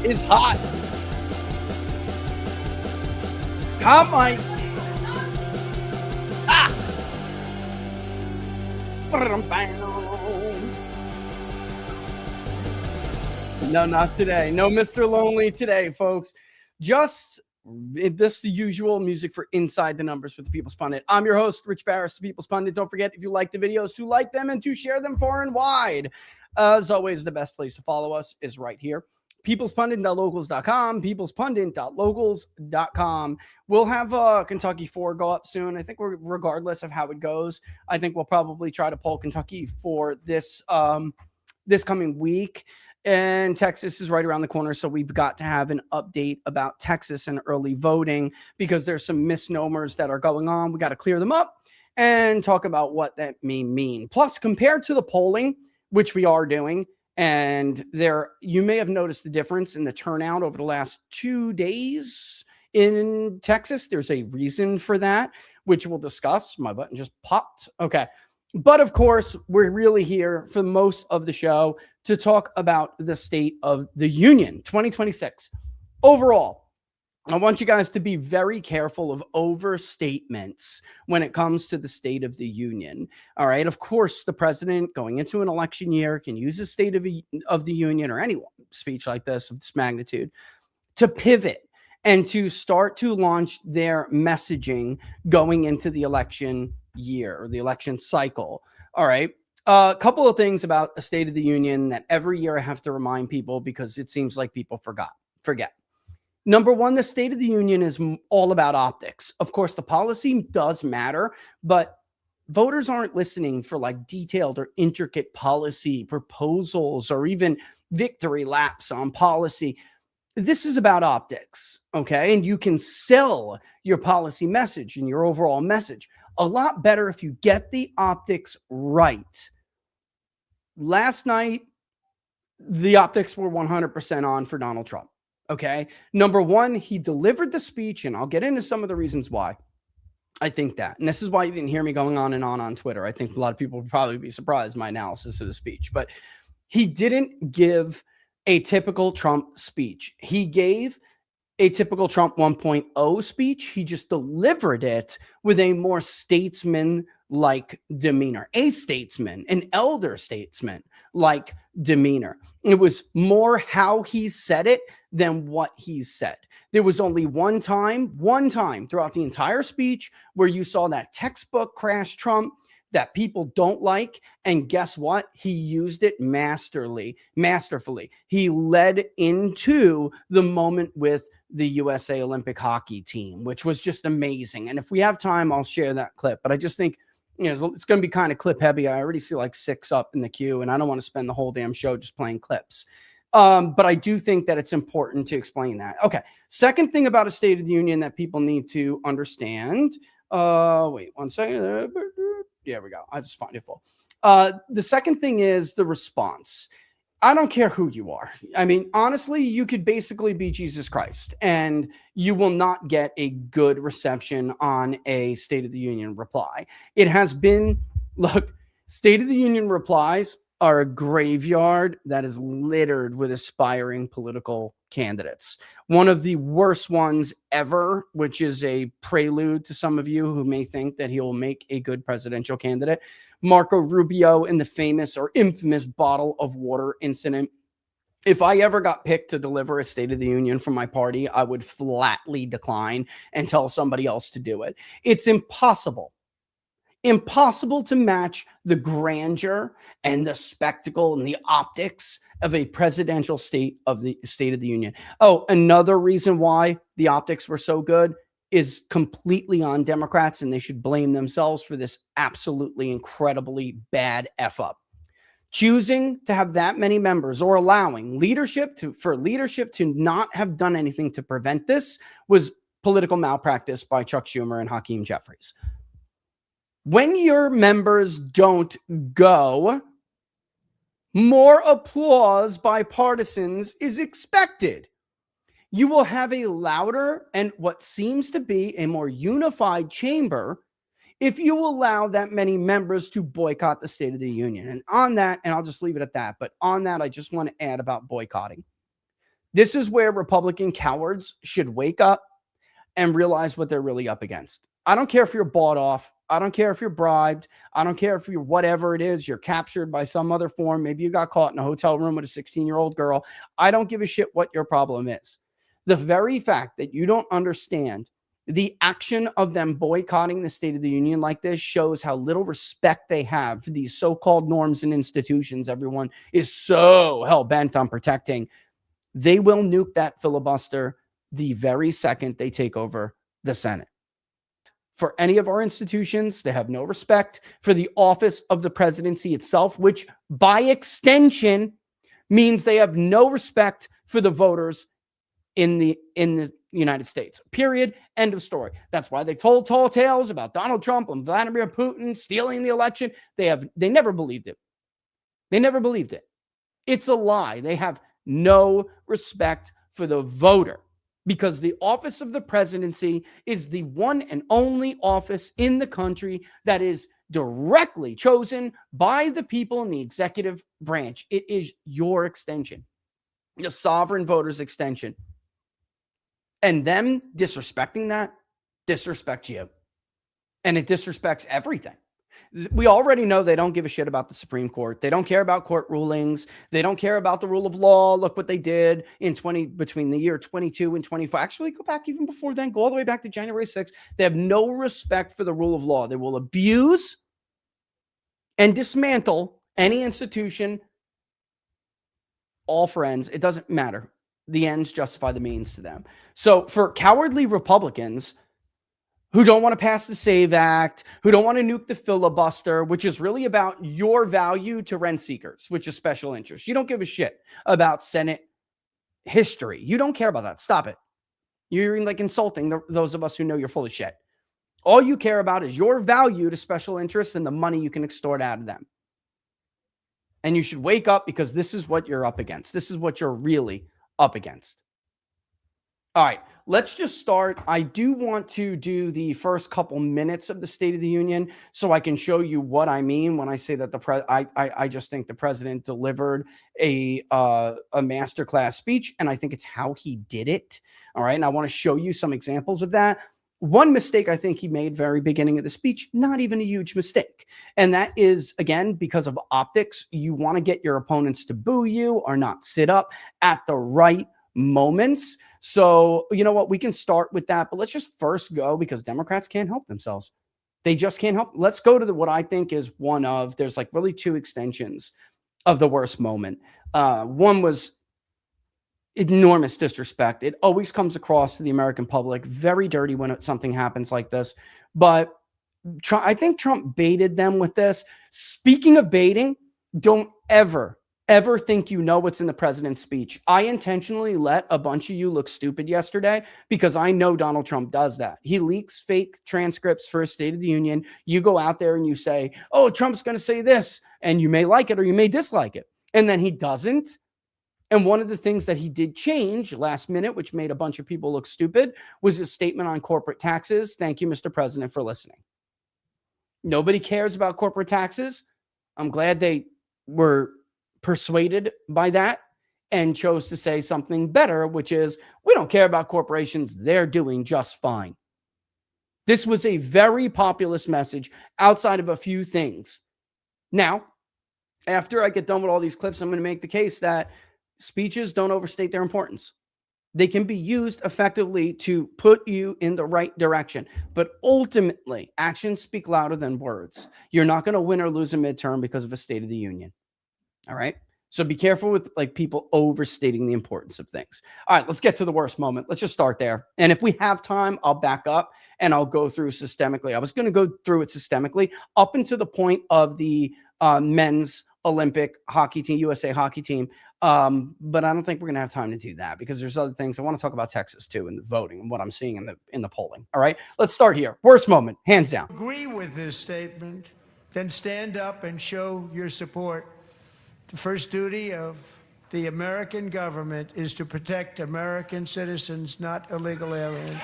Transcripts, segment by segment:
is hot. Hot Mike. Ah. No, not today. No Mr. Lonely today, folks. Just this the usual music for Inside the Numbers with the People's Pundit. I'm your host, Rich Barris, the People's Pundit. Don't forget, if you like the videos, to like them and to share them far and wide. As always, the best place to follow us is right here. peoplespundit.locals.com, peoplespundit.locals.com. We'll have Kentucky 4 go up soon. I think regardless of how it goes, I think we'll probably try to pull Kentucky for this coming week. And Texas is right around the corner, so we've got to have an update about Texas and early voting because there's some misnomers that are going on. We got to clear them up and talk about what that may mean. Plus, compared to the polling, which we are doing, and you may have noticed the difference in the turnout over the last 2 days in Texas. There's a reason for that, which we'll discuss. My button just popped. Okay. But of course, we're really here for most of the show to talk about the State of the Union 2026. Overall, I want you guys to be very careful of overstatements when it comes to the State of the Union. All right. Of course, the president going into an election year can use the State of the Union or any speech like this of this magnitude to pivot and to start to launch their messaging going into the election year or the election cycle. All right. A couple of things about the State of the Union that every year I have to remind people because it seems like people forget. Number one, the State of the Union is all about optics. Of course, the policy does matter, but voters aren't listening for like detailed or intricate policy proposals or even victory laps on policy. This is about optics, okay? And you can sell your policy message and your overall message a lot better if you get the optics right. Last night, the optics were 100% on for Donald Trump, okay? Number one, he delivered the speech, and I'll get into some of the reasons why I think that. And this is why you didn't hear me going on and on Twitter. I think a lot of people would probably be surprised my analysis of the speech, but he didn't give a typical Trump speech. He gave a typical Trump 1.0 speech. He just delivered it with a more statesman-like demeanor, a statesman, an elder statesman-like demeanor. It was more how he said it than what he said. There was only one time throughout the entire speech where you saw that textbook crash Trump that people don't like. And guess what? He used it masterfully. He led into the moment with the USA Olympic hockey team, which was just amazing. And if we have time, I'll share that clip. But I just think, it's going to be kind of clip heavy. I already see like 6 up in the queue, and I don't want to spend the whole damn show just playing clips. But I do think that it's important to explain that. Okay. Second thing about a State of the Union that people need to understand. Wait 1 second. There we go. I just find it full. The second thing is the response. I don't care who you are. I mean, honestly, you could basically be Jesus Christ and you will not get a good reception on a State of the Union reply. It has been, look, State of the Union replies are a graveyard that is littered with aspiring political candidates. One of the worst ones ever, which is a prelude to some of you who may think that he will make a good presidential candidate. Marco Rubio in the famous or infamous bottle of water incident. If I ever got picked to deliver a State of the Union from my party, I would flatly decline and tell somebody else to do it. It's impossible to match the grandeur and the spectacle and the optics of a presidential State of the Union. Oh, another reason why the optics were so good is completely on Democrats, and they should blame themselves for this absolutely incredibly bad F up. Choosing to have that many members or allowing leadership to not have done anything to prevent this was political malpractice by Chuck Schumer and Hakeem Jeffries. When your members don't go, more applause by partisans is expected. You will have a louder and what seems to be a more unified chamber if you allow that many members to boycott the State of the Union. And on that, and I'll just leave it at that, but on that, I just want to add about boycotting. This is where Republican cowards should wake up and realize what they're really up against. I don't care if you're bought off. I don't care if you're bribed. I don't care if you're whatever it is, you're captured by some other form. Maybe you got caught in a hotel room with a 16-year-old girl. I don't give a shit what your problem is. The very fact that you don't understand the action of them boycotting the State of the Union like this shows how little respect they have for these so-called norms and institutions everyone is so hell-bent on protecting. They will nuke that filibuster the very second they take over the Senate. For any of our institutions, they have no respect for the office of the presidency itself, which by extension means they have no respect for the voters in the United States. Period. End of story. That's why they told tall tales about Donald Trump and Vladimir Putin stealing the election. They never believed it. They never believed it. It's a lie. They have no respect for the voter, because the office of the presidency is the one and only office in the country that is directly chosen by the people in the executive branch. It is your extension, the sovereign voters' extension. And them disrespecting that disrespects you. And it disrespects everything. We already know they don't give a shit about the Supreme Court. They don't care about court rulings. They don't care about the rule of law. Look what they did between the year 22 and 24. Actually, go back even before then. Go all the way back to January 6th. They have no respect for the rule of law. They will abuse and dismantle any institution. All friends. It doesn't matter. The ends justify the means to them. So for cowardly Republicans who don't want to pass the SAVE Act, who don't want to nuke the filibuster, which is really about your value to rent seekers, which is special interest. You don't give a shit about Senate history. You don't care about that. Stop it. You're like insulting those of us who know you're full of shit. All you care about is your value to special interests and the money you can extort out of them. And you should wake up, because this is what you're up against. This is what you're really up against. All right, let's just start. I do want to do the first couple minutes of the State of the Union so I can show you what I mean when I say that I just think the president delivered a masterclass speech, and I think it's how he did it. All right, and I want to show you some examples of that. One mistake I think he made very beginning of the speech, not even a huge mistake. And that is, again, because of optics. You want to get your opponents to boo you or not sit up at the right moments. So, you know what? We can start with that, but let's just first go, because Democrats can't help themselves. They just can't help. Let's go to what I think is there's like really two extensions of the worst moment. One was enormous disrespect. It always comes across to the American public very dirty when something happens like this. But I think Trump baited them with this. Speaking of baiting, don't ever think you know what's in the president's speech. I intentionally let a bunch of you look stupid yesterday because I know Donald Trump does that. He leaks fake transcripts for a State of the Union. You go out there and you say, oh, Trump's going to say this, and you may like it or you may dislike it. And then he doesn't. And one of the things that he did change last minute, which made a bunch of people look stupid, was his statement on corporate taxes. Thank you, Mr. President, for listening. Nobody cares about corporate taxes. I'm glad they were persuaded by that and chose to say something better, which is, we don't care about corporations. They're doing just fine. This was a very populist message outside of a few things. Now, after I get done with all these clips, I'm going to make the case that speeches don't overstate their importance. They can be used effectively to put you in the right direction. But ultimately, actions speak louder than words. You're not going to win or lose a midterm because of a State of the Union. All right? So be careful with people overstating the importance of things. All right, let's get to the worst moment. Let's just start there. And if we have time, I'll back up and I'll go through systemically. I was going to go through it systemically up until the point of the men's Olympic hockey team, USA hockey team. But I don't think we're going to have time to do that because there's other things. I want to talk about Texas too and the voting and what I'm seeing in the polling. All right, let's start here. Worst moment, hands down. Agree with this statement, then stand up and show your support. The first duty of the American government is to protect American citizens, not illegal aliens.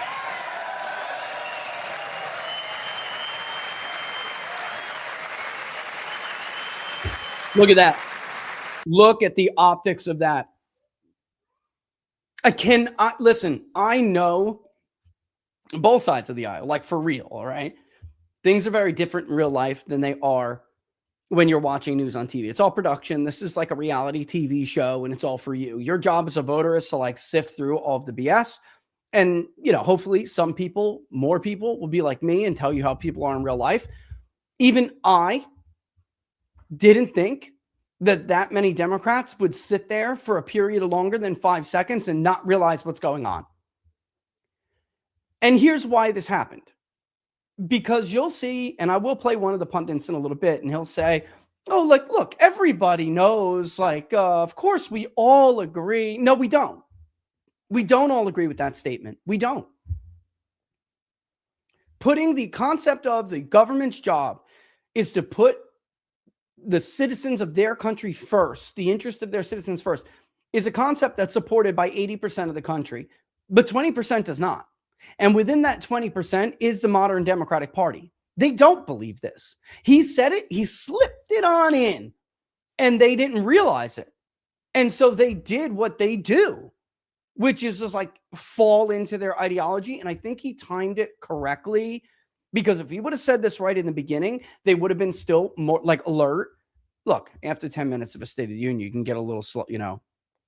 Look at that. Look at the optics of that. Listen, I know both sides of the aisle, like for real, all right? Things are very different in real life than they are when you're watching news on TV. It's all production. This is like a reality TV show and it's all for you. Your job as a voter is to like sift through all of the BS. And, hopefully some people, more people will be like me and tell you how people are in real life. Even I didn't think that many Democrats would sit there for a period of longer than 5 seconds and not realize what's going on. And here's why this happened. Because you'll see, and I will play one of the pundits in a little bit, and he'll say, oh, like, look, everybody knows, of course we all agree. No, we don't. We don't all agree with that statement. We don't. Putting the concept of the government's job is to put the citizens of their country first, the interest of their citizens first, is a concept that's supported by 80% of the country, but 20% does not. And within that 20% is the modern Democratic Party. They don't believe this. He said it, he slipped it on in, and they didn't realize it. And so they did what they do, which is just like fall into their ideology. And I think he timed it correctly, because if he would have said this right in the beginning, they would have been still more like alert. Look, after 10 minutes of a State of the Union, you can get a little slow,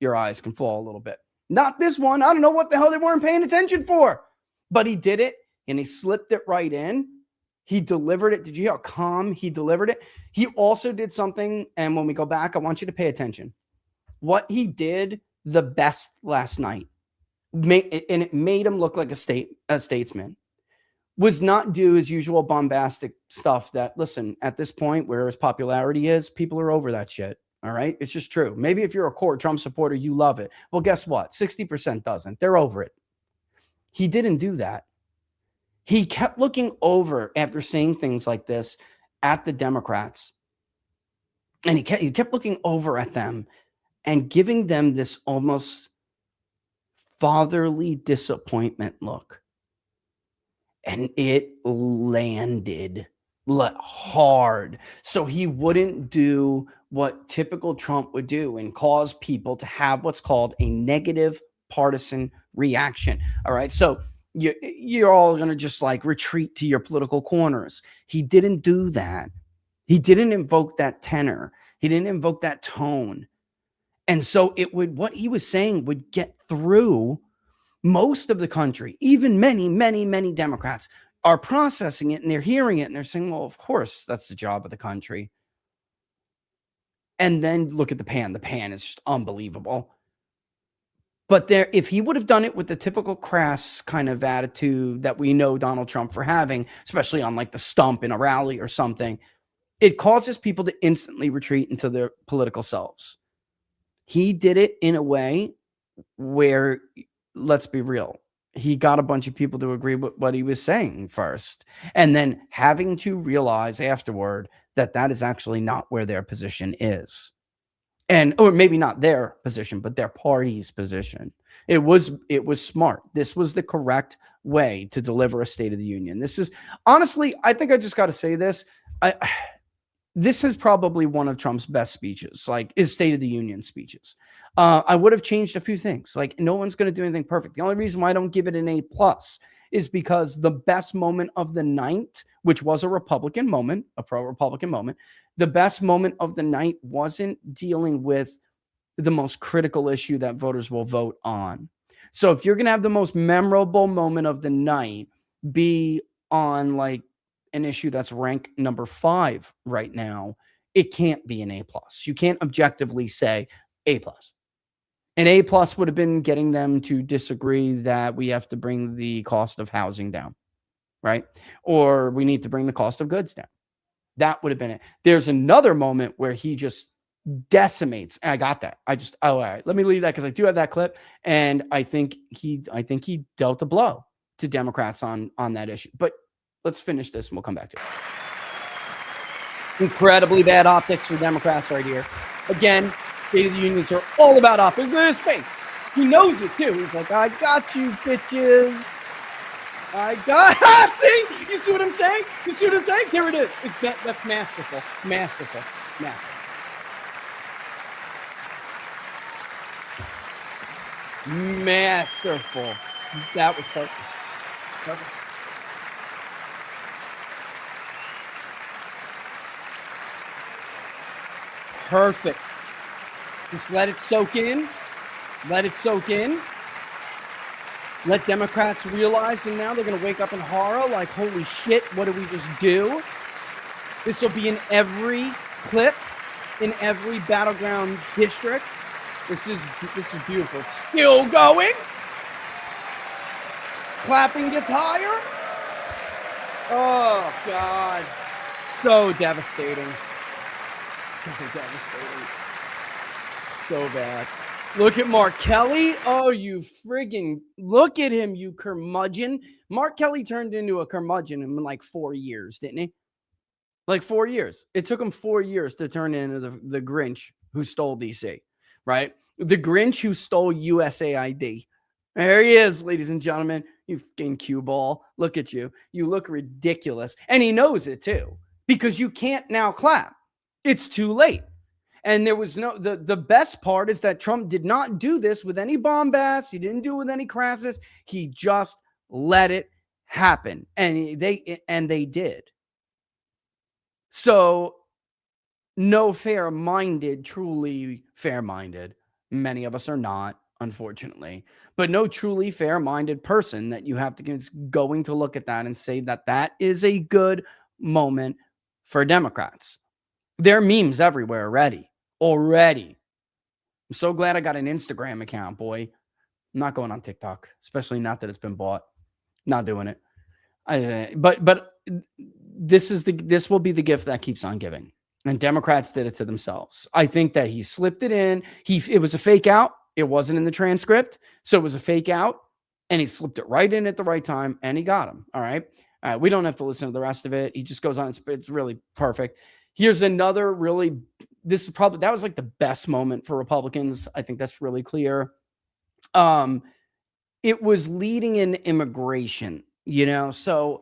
your eyes can fall a little bit. Not this one. I don't know what the hell they weren't paying attention for. But he did it, and he slipped it right in. He delivered it. Did you hear how calm he delivered it? He also did something, and when we go back, I want you to pay attention. What he did the best last night, and it made him look like a statesman, was not do his usual bombastic stuff that, listen, at this point where his popularity is, people are over that shit. All right? It's just true. Maybe if you're a core Trump supporter, you love it. Well, guess what? 60% doesn't. They're over it. He didn't do that. He kept looking over after saying things like this at the Democrats. And he kept looking over at them and giving them this almost fatherly disappointment look. And it landed hard. So he wouldn't do what typical Trump would do and cause people to have what's called a negative partisan reaction. All right. So you're all going to just like retreat to your political corners. He didn't do that. He didn't invoke that tenor. He didn't invoke that tone. And so what he was saying would get through. Most of the country, even many, many, many Democrats are processing it, and they're hearing it and they're saying, well, of course, that's the job of the country. And then look at the pan. The pan is just unbelievable. But if he would have done it with the typical crass kind of attitude that we know Donald Trump for having, especially on like the stump in a rally or something, it causes people to instantly retreat into their political selves. He did it in a way where, let's be real, he got a bunch of people to agree with what he was saying first, and then having to realize afterward that that is actually not where their position is. Or maybe not their position, but their party's position. It was smart. This was the correct way to deliver a State of the Union. This is, honestly, I think I just got to say this. This is probably one of Trump's best speeches, like his State of the Union speeches. I would have changed a few things. Like, no one's going to do anything perfect. The only reason why I don't give it an A+ is because the best moment of the night, which was a Republican moment, a pro-Republican moment, the best moment of the night wasn't dealing with the most critical issue that voters will vote on. So if you're going to have the most memorable moment of the night be on like an issue that's ranked number 5 right now, it can't be an A+. You can't objectively say A+. An A+ would have been getting them to disagree that we have to bring the cost of housing down, right? Or we need to bring the cost of goods down. That would have been it. There's another moment where he just decimates. I got that. All right. Let me leave that because I do have that clip. And I think he dealt a blow to Democrats on that issue. But let's finish this and we'll come back to it. Incredibly bad optics for Democrats right here. Again, State of the Unions are all about optics. Look at his face. He knows it too. He's like, I got you, bitches. See? You see what I'm saying? You see what I'm saying? Here it is. That's masterful. Masterful. Masterful. Masterful. That was perfect. Perfect. Perfect. Just let it soak in. Let it soak in. Let Democrats realize, and now they're going to wake up in horror like, holy shit, what did we just do? This will be in every clip, in every battleground district. This is beautiful. It's still going. Clapping gets higher. Oh, God. So devastating. So devastating. So bad. Look at Mark Kelly. Oh, you friggin' look at him, you curmudgeon. Mark Kelly turned into a curmudgeon in like 4 years, didn't he? Like 4 years. It took him 4 years to turn into the Grinch who stole DC, right? The Grinch who stole USAID. There he is, ladies and gentlemen. You fucking cue ball. Look at you. You look ridiculous. And he knows it too, because you can't now clap. It's too late. And there was no, the best part is that Trump did not do this with any bombast. He didn't do it with any crassness. He just let it happen. And they did. So no fair-minded, truly fair-minded. Many of us are not, unfortunately, but no truly fair-minded person that you have to is going to look at that and say that that is a good moment for Democrats. There are memes everywhere already. I'm so glad I got an Instagram account, boy. I'm not going on TikTok, especially not that it's been bought. Not doing it. But this will be the gift that keeps on giving. And Democrats did it to themselves. I think that he slipped it in. It was a fake out. It wasn't in the transcript. So it was a fake out. And he slipped it right in at the right time. And he got him. All right. We don't have to listen to the rest of it. He just goes on. It's really perfect. Here's another really, that was like the best moment for Republicans. I think that's really clear. It was leading in immigration, so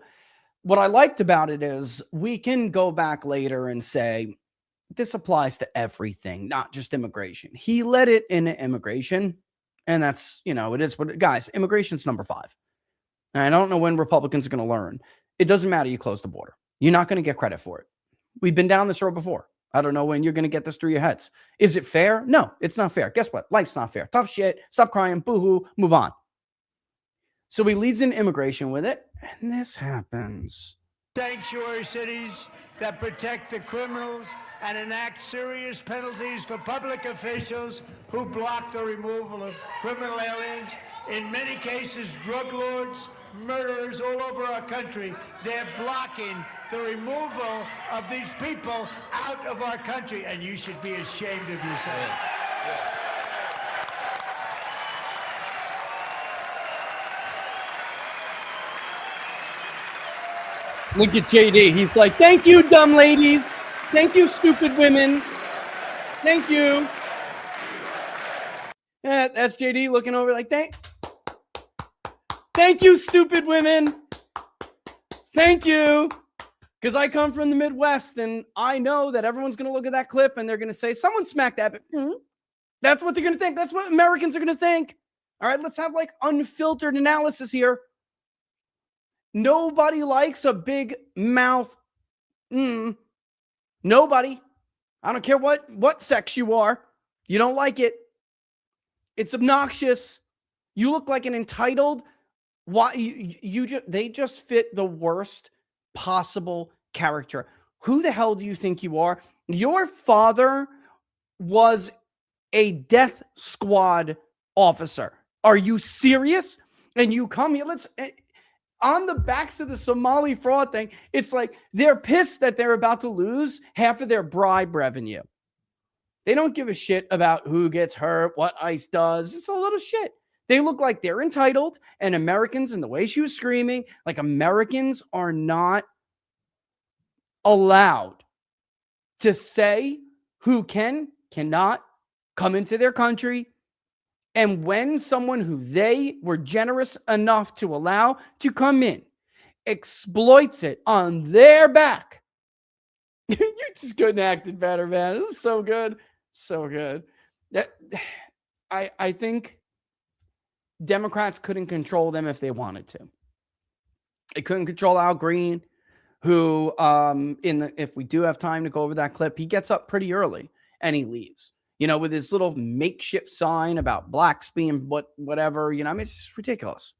what I liked about it is we can go back later and say, this applies to everything, not just immigration. He led it in immigration. And that's, it is what, guys, immigration's number 5. And I don't know when Republicans are going to learn. It doesn't matter. You close the border. You're not going to get credit for it. We've been down this road before. I don't know when you're going to get this through your heads. Is it fair? No, it's not fair. Guess what? Life's not fair. Tough shit. Stop crying. Boo-hoo. Move on. So he leads in immigration with it, and this happens. Sanctuary cities that protect the criminals and enact serious penalties for public officials who block the removal of criminal aliens. In many cases, drug lords, murderers all over our country, they're blocking the removal of these people out of our country, and you should be ashamed of yourself. Look at JD. He's like, thank you, dumb ladies. Thank you, stupid women. Thank you. Yeah, that's JD looking over like, thank you, stupid women. Thank you. Because I come from the Midwest, and I know that everyone's going to look at that clip, and they're going to say, someone smacked that. That's what they're going to think. That's what Americans are going to think. All right, let's have like unfiltered analysis here. Nobody likes a big mouth. Nobody. I don't care what sex you are. You don't like it. It's obnoxious. You look like an entitled. They just fit the worst possible character. Who the hell do you think you are? Your father was a death squad officer. Are you serious? And you come here, on the backs of the Somali fraud thing, it's like they're pissed that they're about to lose half of their bribe revenue. They don't give a shit about who gets hurt, what ICE does. It's a little shit. They look like they're entitled, and Americans, and the way she was screaming, like Americans are not allowed to say who cannot come into their country. And when someone who they were generous enough to allow to come in exploits it on their back, you just couldn't act it better, man. This is so good. So good. I think Democrats couldn't control them if they wanted to. They couldn't control Al Green, who, if we do have time to go over that clip, he gets up pretty early and he leaves. With his little makeshift sign about blacks being whatever. I mean, it's just ridiculous.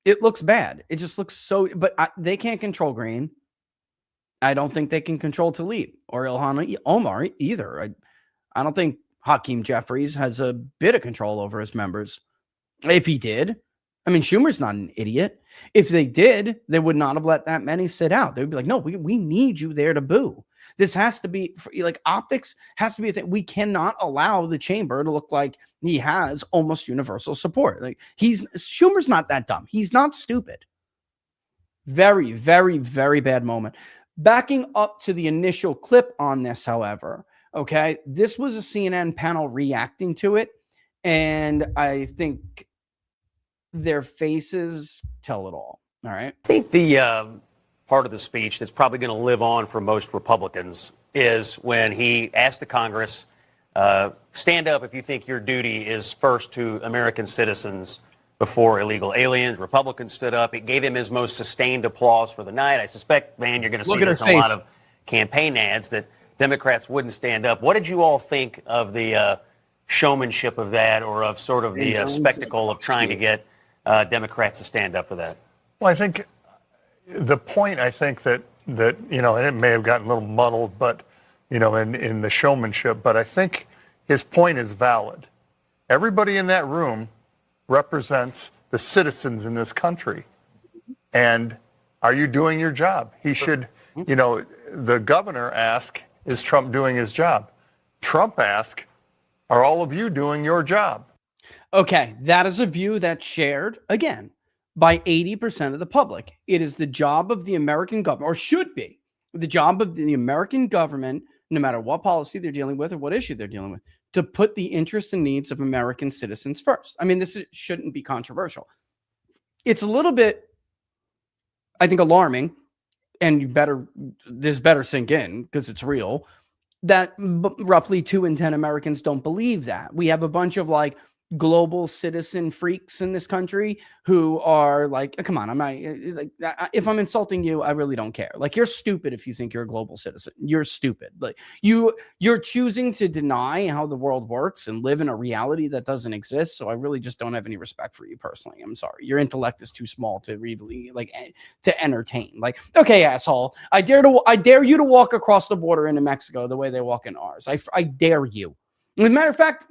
It looks bad. It just looks so. But they can't control Green. I don't think they can control Tlaib or Ilhan Omar either. I don't think Hakeem Jeffries has a bit of control over his members. If he did, I mean, Schumer's not an idiot. If they did, they would not have let that many sit out. They would be like, no, we need you there to boo. This has to be like optics has to be a thing. We cannot allow the chamber to look like he has almost universal support. Like Schumer's not that dumb. He's not stupid. Very, very, very bad moment. Backing up to the initial clip on this, however, okay, this was a CNN panel reacting to it. And I think their faces tell it all. All right. I think the part of the speech that's probably going to live on for most Republicans is when he asked the Congress, stand up if you think your duty is first to American citizens before illegal aliens. Republicans stood up. It gave him his most sustained applause for the night. I suspect, man, you're going to see this in a lot of campaign ads that Democrats wouldn't stand up. What did you all think of the showmanship of that, or of sort of the spectacle of trying to get Democrats to stand up for that? Well, I think the point, that and it may have gotten a little muddled, but, in the showmanship, but I think his point is valid. Everybody in that room represents the citizens in this country. And are you doing your job? He should, the governor asked, is Trump doing his job? Trump asked, are all of you doing your job? Okay, that is a view that's shared, again, by 80% of the public. It is the job of the American government, or should be the job of the American government, no matter what policy they're dealing with or what issue they're dealing with, to put the interests and needs of American citizens first. I mean, shouldn't be controversial. It's a little bit, I think, alarming, and this better sink in because it's real, that roughly 2 in 10 Americans don't believe that. We have a bunch of global citizen freaks in this country who are like, come on, if I'm insulting you, I really don't care. You're stupid if you think you're a global citizen. You're stupid. You're choosing to deny how the world works and live in a reality that doesn't exist. So I really just don't have any respect for you personally. I'm sorry. Your intellect is too small to really to entertain. Okay, asshole, I dare you to walk across the border into Mexico the way they walk in ours. I dare you. As a matter of fact,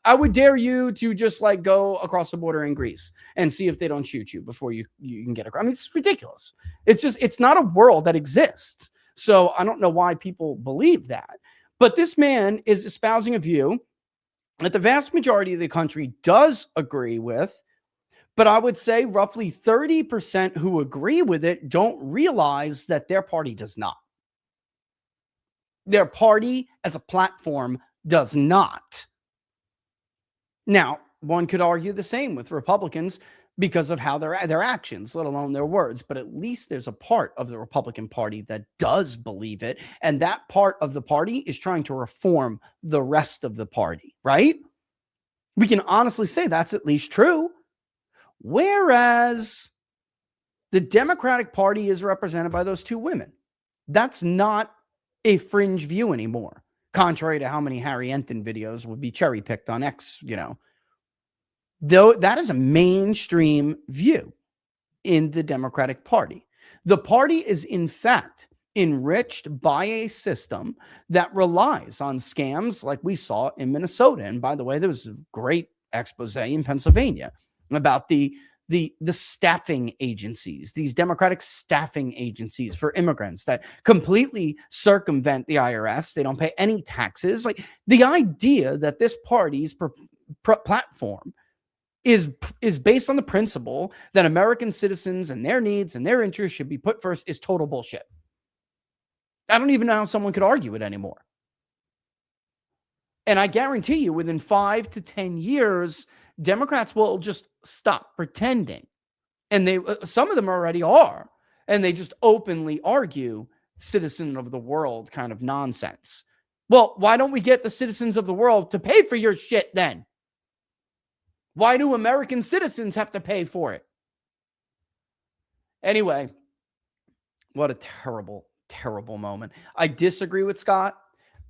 I would dare you to just go across the border in Greece and see if they don't shoot you before you can get across. I mean, it's ridiculous. It's not a world that exists. So I don't know why people believe that. But this man is espousing a view that the vast majority of the country does agree with. But I would say roughly 30% who agree with it don't realize that their party does not. Their party as a platform does not. Now, one could argue the same with Republicans because of how their actions, let alone their words. But at least there's a part of the Republican Party that does believe it. And that part of the party is trying to reform the rest of the party, right? We can honestly say that's at least true. Whereas the Democratic Party is represented by those 2 women. That's not a fringe view anymore. Contrary to how many Harry Enton videos would be cherry picked on X, though that is a mainstream view in the Democratic Party. The party is, in fact, enriched by a system that relies on scams like we saw in Minnesota. And by the way, there was a great expose in Pennsylvania about the staffing agencies, these Democratic staffing agencies for immigrants that completely circumvent the IRS. They don't pay any taxes. The idea that this party's platform is based on the principle that American citizens and their needs and their interests should be put first is total bullshit. I don't even know how someone could argue it anymore. And I guarantee you, within 5 to 10 years, Democrats will just stop pretending. And some of them already are. And they just openly argue citizen of the world kind of nonsense. Well, why don't we get the citizens of the world to pay for your shit then? Why do American citizens have to pay for it? Anyway, what a terrible, terrible moment. I disagree with Scott.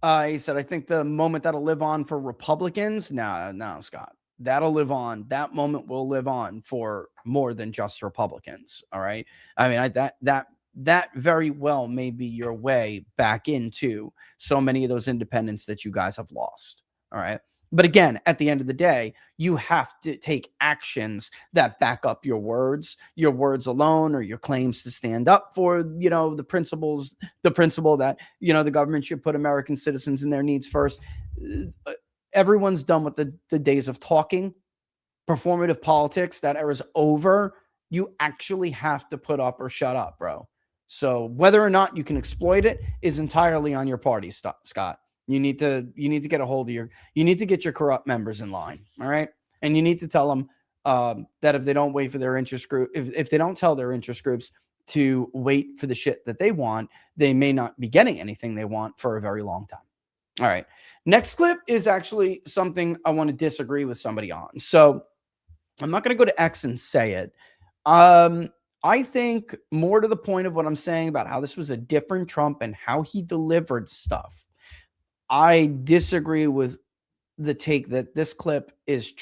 He said, I think the moment that'll live on for Republicans. No, Scott. That'll live on. That moment will live on for more than just Republicans. All right. I mean, that very well may be your way back into so many of those independents that you guys have lost. All right. But again, at the end of the day, you have to take actions that back up your words alone, or your claims to stand up for, the principle that, the government should put American citizens and their needs first. Everyone's done with the days of talking, performative politics. That era's over. You actually have to put up or shut up, bro. So whether or not you can exploit it is entirely on your party, Scott. You need to get a hold of you need to get your corrupt members in line. All right. And you need to tell them that if they don't wait for their interest group, if they don't tell their interest groups to wait for the shit that they want, they may not be getting anything they want for a very long time. All right. Next clip is actually something I want to disagree with somebody on. So I'm not going to go to X and say it. I think more to the point of what I'm saying about how this was a different Trump and how he delivered stuff. I disagree with the take that this clip is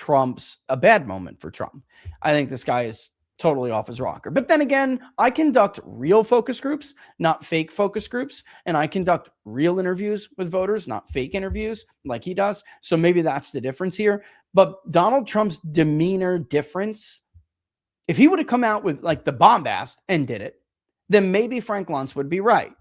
a bad moment for Trump. I think this guy is totally off his rocker. But then again, I conduct real focus groups, not fake focus groups. And I conduct real interviews with voters, not fake interviews like he does. So maybe that's the difference here. But Donald Trump's demeanor difference, if he would have come out with like the bombast and did it, then maybe Frank Luntz would be right.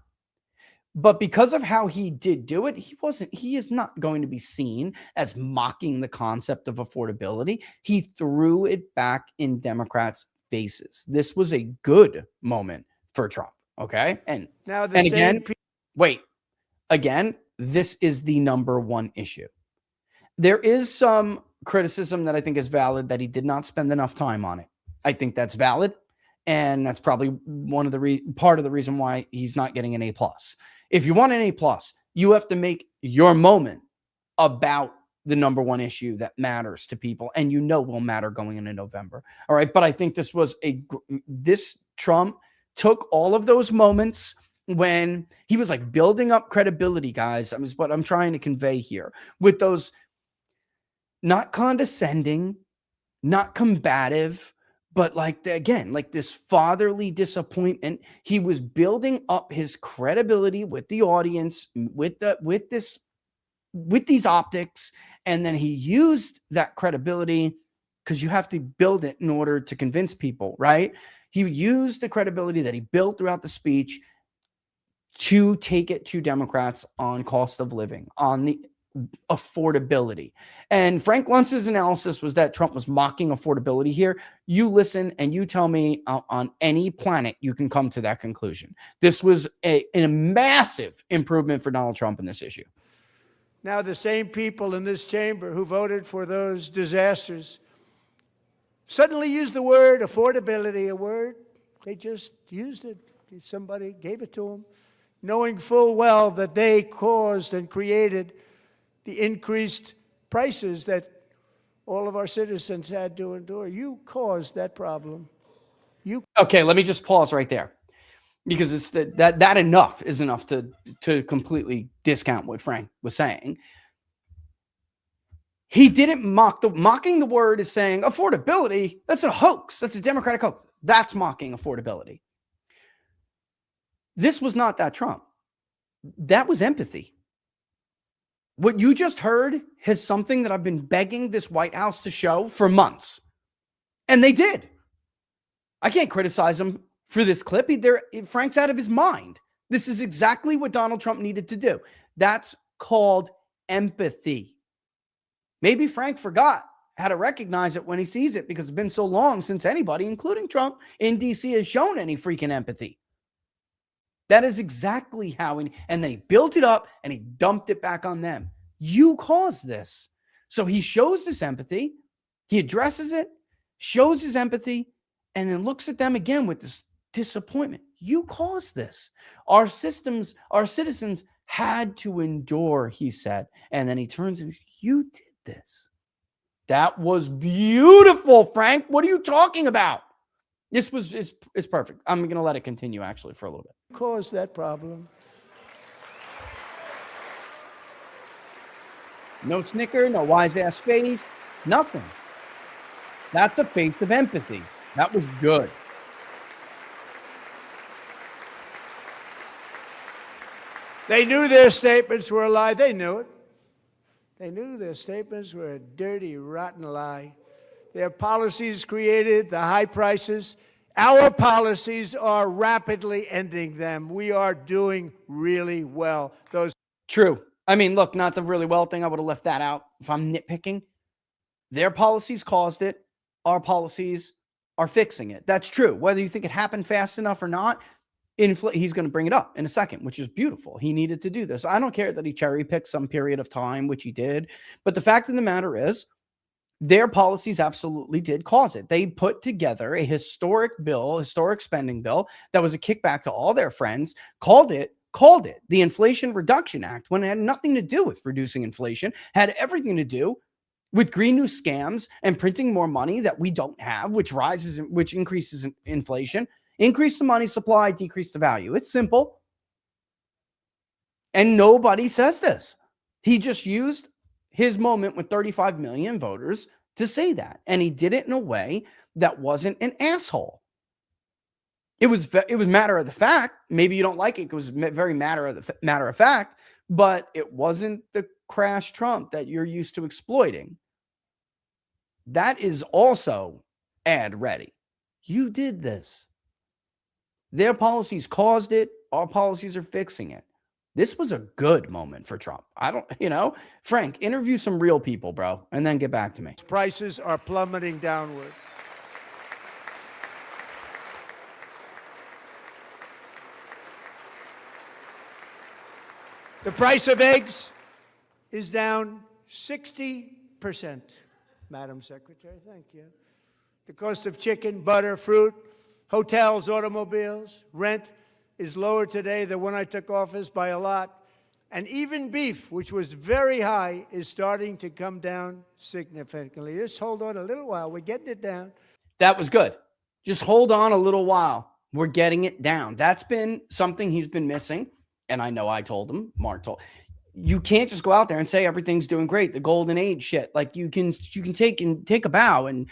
But because of how he did do it, he is not going to be seen as mocking the concept of affordability. He threw it back in Democrats' faces. This was a good moment for Trump. Okay. And again, this is the number one issue. There is some criticism that I think is valid that he did not spend enough time on it. I think that's valid. And that's probably one of the part of the reason why he's not getting an A+. If you want an A+, you have to make your moment about the number one issue that matters to people, and will matter going into November. All right, but I think this Trump took all of those moments when he was like building up credibility, guys. I mean, what I'm trying to convey here with those, not condescending, not combative, but like this fatherly disappointment. He was building up his credibility with the audience, with these optics, and then he used that credibility, because you have to build it in order to convince people, right? He used the credibility that he built throughout the speech to take it to Democrats on cost of living, on the affordability. And Frank Luntz's analysis was that Trump was mocking affordability here. You listen and you tell me on any planet you can come to that conclusion. This was a massive improvement for Donald Trump in this issue. Now, the same people in this chamber who voted for those disasters suddenly used the word affordability, a word they just used it. Somebody gave it to them, knowing full well that they caused and created the increased prices that all of our citizens had to endure. You caused that problem. Okay, let me just pause right there, because it's that enough is enough to completely discount what Frank was saying. He didn't mocking the word is saying affordability. That's a hoax. That's a Democratic hoax. That's mocking affordability. This was not that Trump. That was empathy. What you just heard is something that I've been begging this White House to show for months. And they did. I can't criticize him for this clip. Frank's out of his mind. This is exactly what Donald Trump needed to do. That's called empathy. Maybe Frank forgot how to recognize it when he sees it, because it's been so long since anybody, including Trump, in D.C. has shown any freaking empathy. That is exactly how, and then he built it up and he dumped it back on them. You caused this. So he shows this empathy. He addresses it, shows his empathy, and then looks at them again with this disappointment. You caused this. Our citizens had to endure, he said. And then he turns and says, you did this. That was beautiful, Frank. What are you talking about? This was it's perfect. I'm going to let it continue actually for a little bit. Cause that problem. No snicker, no wise ass face, nothing. That's a face of empathy. That was good. They knew their statements were a lie. They knew it. They knew their statements were a dirty, rotten lie. Their policies created the high prices. Our policies are rapidly ending them. We are doing really well. Those True. I mean, look, not the really well thing. I would have left that out if I'm nitpicking. Their policies caused it. Our policies are fixing it. That's true. Whether you think it happened fast enough or not, he's going to bring it up in a second, which is beautiful. He needed to do this. I don't care that he cherry picked some period of time, which he did. But the fact of the matter is, their policies absolutely did cause it. They put together a historic bill, historic spending bill that was a kickback to all their friends, called it the Inflation Reduction Act, when it had nothing to do with reducing inflation, had everything to do with green new scams and printing more money that we don't have, which increases inflation, increase the money supply, decrease the value. It's simple. And nobody says this. He just used his moment with 35 million voters to say that. And he did it in a way that wasn't an asshole. It was matter of the fact. Maybe you don't like it. It was very matter of fact, but it wasn't the crash Trump that you're used to exploiting. That is also ad ready. You did this. Their policies caused it. Our policies are fixing it. This was a good moment for Trump. Frank, interview some real people, bro, and then get back to me. prices are plummeting downward. The price of eggs is down 60%, Madam Secretary. Thank you. The cost of chicken, butter, fruit, hotels, automobiles, rent is lower today than when I took office by a lot. And even beef, which was very high, is starting to come down significantly. Just hold on a little while. We're getting it down. That was good. Just hold on a little while. We're getting it down. That's been something he's been missing. And I know I told him, Mark told, you can't just go out there and say everything's doing great. The golden age shit. Like you can take a bow and,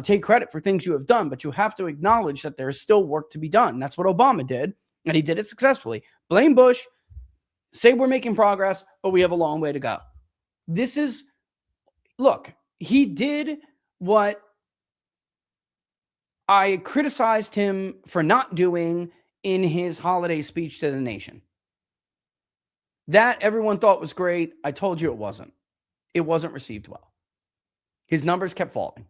take credit for things you have done, but you have to acknowledge that there's still work to be done. That's what Obama did. And he did it successfully. Blame Bush, say we're making progress, but we have a long way to go. Look, he did what I criticized him for not doing in his holiday speech to the nation. That everyone thought was great. I told you it wasn't. It wasn't received well. His numbers kept falling.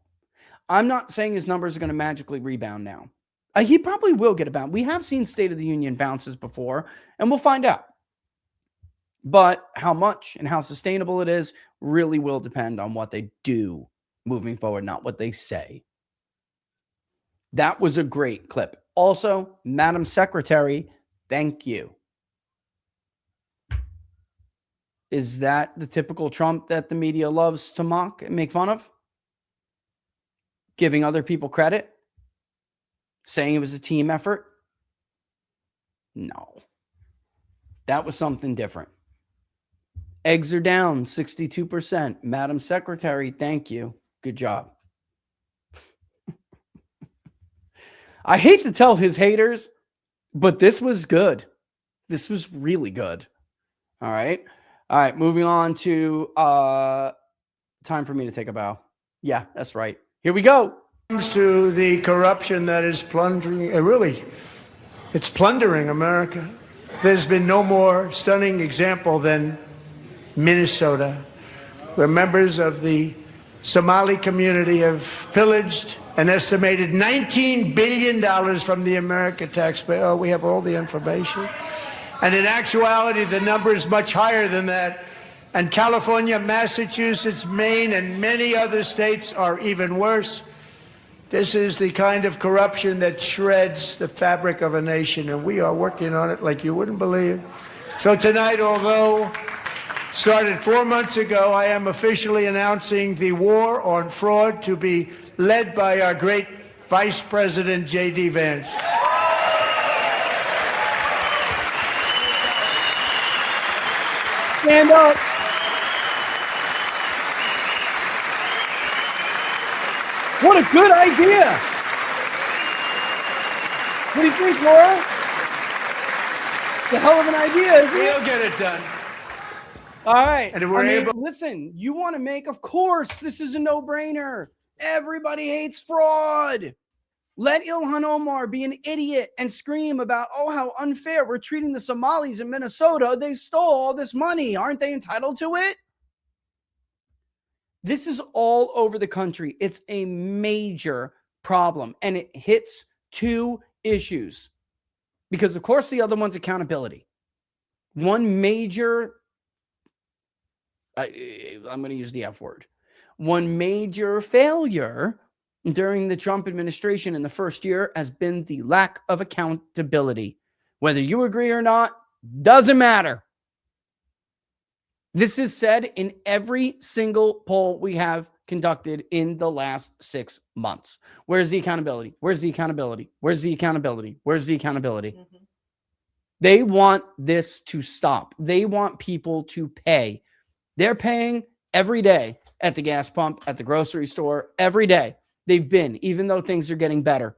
I'm not saying his numbers are going to magically rebound now. He probably will get a bounce. We have seen State of the Union bounces before, and we'll find out. But how much and how sustainable it is really will depend on what they do moving forward, not what they say. That was a great clip. Also, Madam Secretary, thank you. Is that the typical Trump that the media loves to mock and make fun of? Giving other people credit? Saying it was a team effort? No. That was something different. Eggs are down 62%. Madam Secretary, thank you. Good job. I hate to tell his haters, but this was good. This was really good. All right. All right. Moving on to time for me to take a bow. Yeah, that's right. Here we go. Comes to the corruption that is plundering, it's plundering America. There's been no more stunning example than Minnesota, where members of the Somali community have pillaged an estimated $19 billion from the American taxpayer. Oh, we have all the information. And in actuality, the number is much higher than that. And California, Massachusetts, Maine, and many other states are even worse. This is the kind of corruption that shreds the fabric of a nation, and we are working on it like you wouldn't believe. So tonight, although started 4 months ago, I am officially announcing the war on fraud to be led by our great Vice President J.D. Vance. Stand up. What a good idea. What do you think, Laura? The hell of an idea, isn't it? He'll get it done. All right. And if we're able- listen, you want to make, of course, this is a no-brainer. Everybody hates fraud. Let Ilhan Omar be an idiot and scream about, oh, how unfair we're treating the Somalis in Minnesota. They stole all this money. Aren't they entitled to it? This is all over the country. It's a major problem, and it hits two issues. Because, of course, the other one's accountability. One major, I'm going to use the F word. One major failure during the Trump administration in the first year has been the lack of accountability. Whether you agree or not, doesn't matter. This is said in every single poll we have conducted in the last 6 months. Where's the accountability? Where's the accountability? Where's the accountability? Where's the accountability? Mm-hmm. They want this to stop. They want people to pay. They're paying every day at the gas pump, at the grocery store, every day. They've been, even though things are getting better.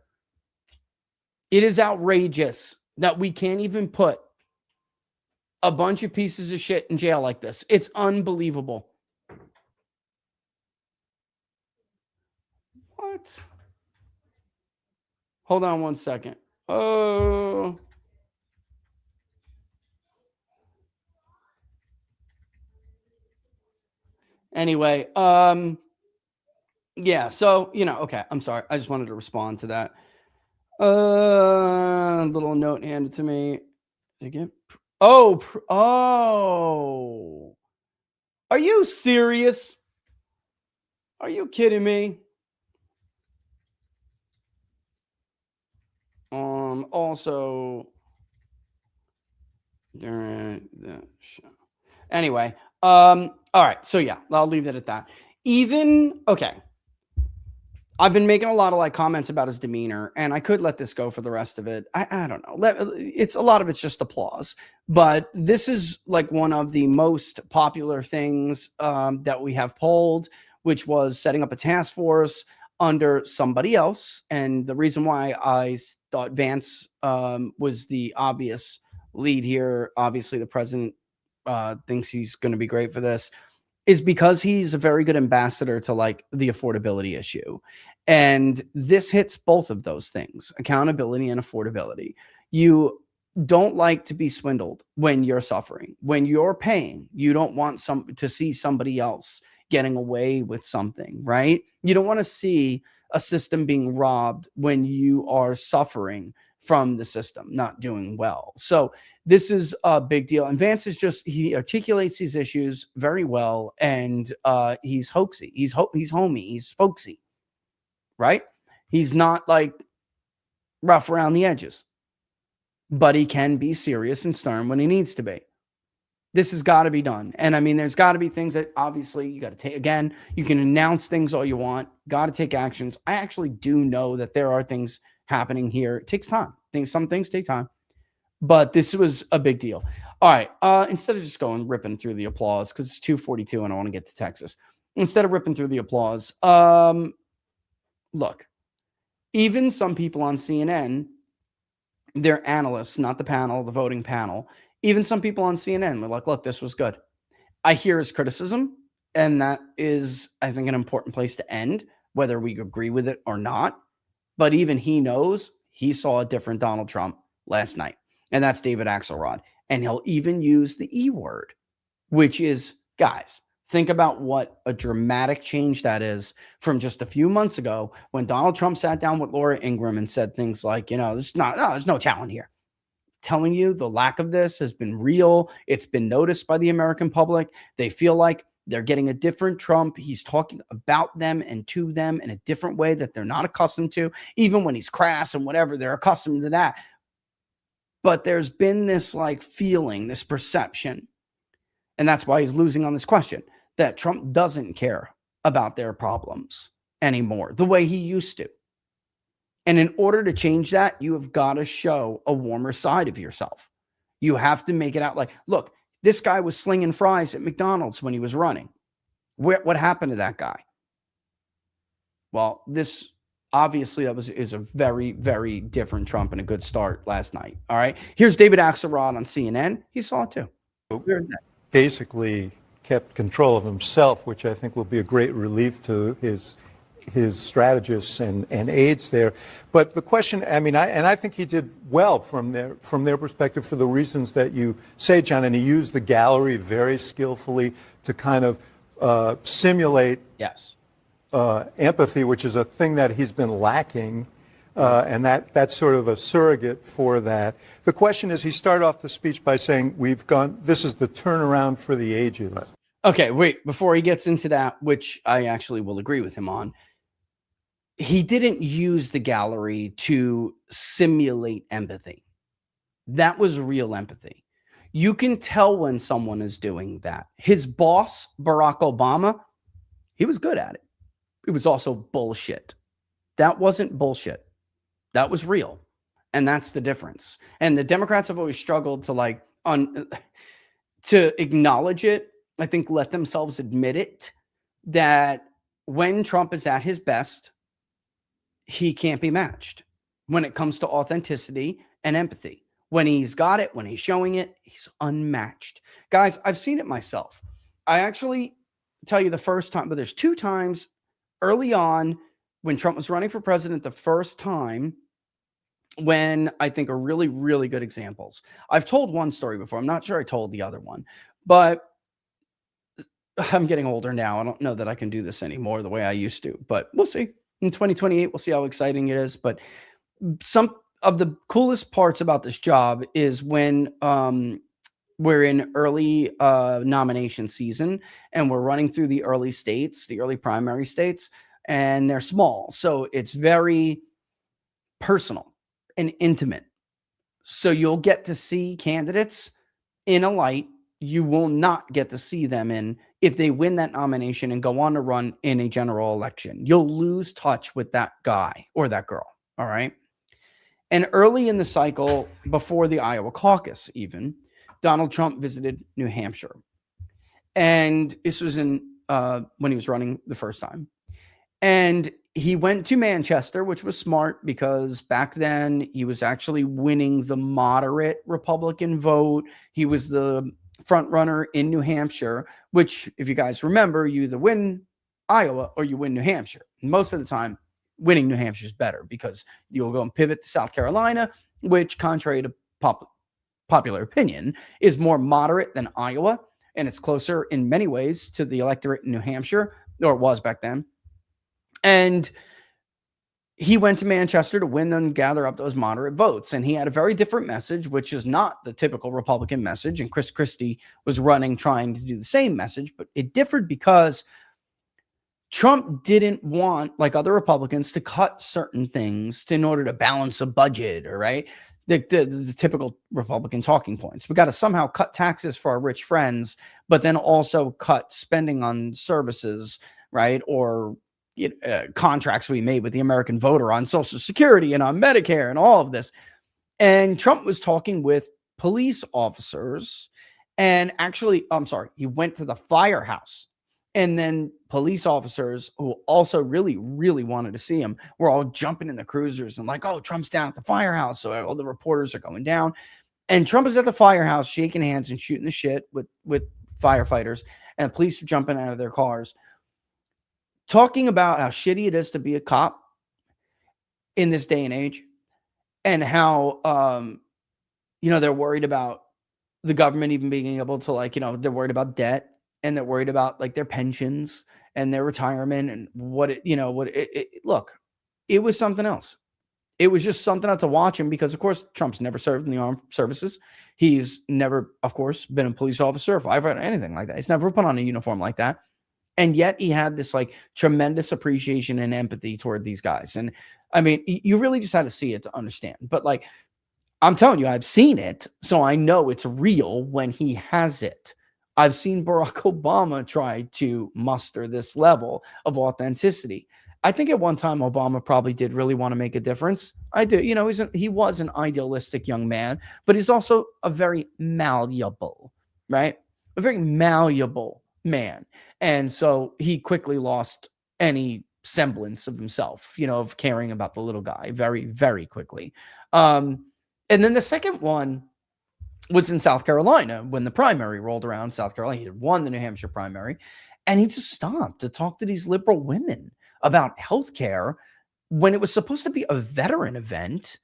It is outrageous that we can't even put a bunch of pieces of shit in jail like this. It's unbelievable. What? Hold on one second. Oh. Anyway, yeah, so, okay, I'm sorry. I just wanted to respond to that. Little note handed to me. Again. Oh. Are you serious? Are you kidding me? Also during the show. Anyway, all right, so yeah, I'll leave it at that. Okay. I've been making a lot of comments about his demeanor, and I could let this go for the rest of it. I don't know. It's a lot of it's just applause, but this is one of the most popular things that we have polled, which was setting up a task force under somebody else. And the reason why I thought Vance was the obvious lead here, obviously the president thinks he's going to be great for this, is because he's a very good ambassador to the affordability issue. And this hits both of those things, accountability and affordability. You don't like to be swindled when you're suffering. When you're paying, you don't want to see somebody else getting away with something, right? You don't want to see a system being robbed when you are suffering from the system not doing well. So this is a big deal. And Vance he articulates these issues very well, and he's hoaxy. He's homey. He's folksy, right? He's not rough around the edges, but he can be serious and stern when he needs to be. This has got to be done. And I mean, there's got to be things that obviously you got to take. Again, you can announce things all you want, got to take actions. I actually do know that there are things happening here. It takes time. Some things take time, but this was a big deal. All right. Instead of just ripping through the applause, because it's 2:42 and I want to get to Texas. Instead of ripping through the applause, look, even some people on CNN, they're analysts, not the panel, the voting panel. Even some people on CNN were like, look, this was good. I hear his criticism, and that is, I think, an important place to end, whether we agree with it or not. But even he knows he saw a different Donald Trump last night, and that's David Axelrod. And he'll even use the E word, which is, guys, think about what a dramatic change that is from just a few months ago when Donald Trump sat down with Laura Ingraham and said things like, there's no talent here. Telling you the lack of this has been real. It's been noticed by the American public. They feel like they're getting a different Trump. He's talking about them and to them in a different way that they're not accustomed to. Even when he's crass and whatever, they're accustomed to that. But there's been this feeling, this perception. And that's why he's losing on this question, that Trump doesn't care about their problems anymore the way he used to. And in order to change that, you have got to show a warmer side of yourself. You have to make it out like, look, this guy was slinging fries at McDonald's when he was running. What happened to that guy? Well, this obviously is a very, very different Trump and a good start last night. All right. Here's David Axelrod on CNN. He saw it too. Basically kept control of himself, which I think will be a great relief to his strategists and aides there. But the question, I mean, I think he did well from their perspective for the reasons that you say, John, and he used the gallery very skillfully to kind of simulate empathy, which is a thing that he's been lacking. And that's sort of a surrogate for that. The question is, he started off the speech by saying, this is the turnaround for the ages. Okay, wait, before he gets into that, which I actually will agree with him on, he didn't use the gallery to simulate empathy. That was real empathy. You can tell when someone is doing that. His boss, Barack Obama, he was good at it. It was also bullshit. That wasn't bullshit. That was real. And that's the difference. And the Democrats have always struggled to to acknowledge it. I think let themselves admit it, that when Trump is at his best, he can't be matched when it comes to authenticity and empathy. When he's got it, when he's showing it, he's unmatched. Guys, I've seen it myself. I actually tell you the first time, but there's 2 times early on when Trump was running for president, the first time, when I think are really, really good examples. I've told one story before. I'm not sure I told the other one, but I'm getting older now. I don't know that I can do this anymore the way I used to, but we'll see. In 2028, we'll see how exciting it is. But some of the coolest parts about this job is when we're in early nomination season and we're running through the early states, the early primary states, and they're small. So it's very personal and intimate. So you'll get to see candidates in a light you will not get to see them in if they win that nomination and go on to run in a general election. You'll lose touch with that guy or that girl. All right. And early in the cycle, before the Iowa caucus, even, Donald Trump visited New Hampshire. And this was when he was running the first time. And he went to Manchester, which was smart because back then he was actually winning the moderate Republican vote. He was the front runner in New Hampshire, which, if you guys remember, you either win Iowa or you win New Hampshire. And most of the time, winning New Hampshire is better because you'll go and pivot to South Carolina, which, contrary to popular opinion, is more moderate than Iowa. And it's closer in many ways to the electorate in New Hampshire, or it was back then. And he went to Manchester to win and gather up those moderate votes. And he had a very different message, which is not the typical Republican message. And Chris Christie was running, trying to do the same message, but it differed because Trump didn't want, like other Republicans, to cut certain things in order to balance a budget, or right? The typical Republican talking points. We got to somehow cut taxes for our rich friends, but then also cut spending on services, right? Or contracts we made with the American voter on Social Security and on Medicare and all of this. And Trump was talking with police officers, and actually, he went to the firehouse. And then police officers who also really, really wanted to see him were all jumping in the cruisers and like, oh, Trump's down at the firehouse. So all the reporters are going down. And Trump is at the firehouse shaking hands and shooting the shit with firefighters, and the police are jumping out of their cars, talking about how shitty it is to be a cop in this day and age, and how, they're worried about the government even being able to, they're worried about debt. And they're worried about their pensions and their retirement and look, it was something else. It was just something else to watch him because, of course, Trump's never served in the armed services. He's never, of course, been a police officer or firefighter or anything like that. He's never put on a uniform like that. And yet he had this tremendous appreciation and empathy toward these guys. And I mean, you really just had to see it to understand. But I'm telling you, I've seen it. So I know it's real when he has it. I've seen Barack Obama try to muster this level of authenticity. I think at one time Obama probably did really want to make a difference. I do. You know, he was an idealistic young man, but he's also a very malleable, right? A very malleable man. And so he quickly lost any semblance of himself, you know, of caring about the little guy very, very quickly. And then the second one was in South Carolina when the primary rolled around. South Carolina, he had won the New Hampshire primary, and he just stopped to talk to these liberal women about healthcare when it was supposed to be a veteran event.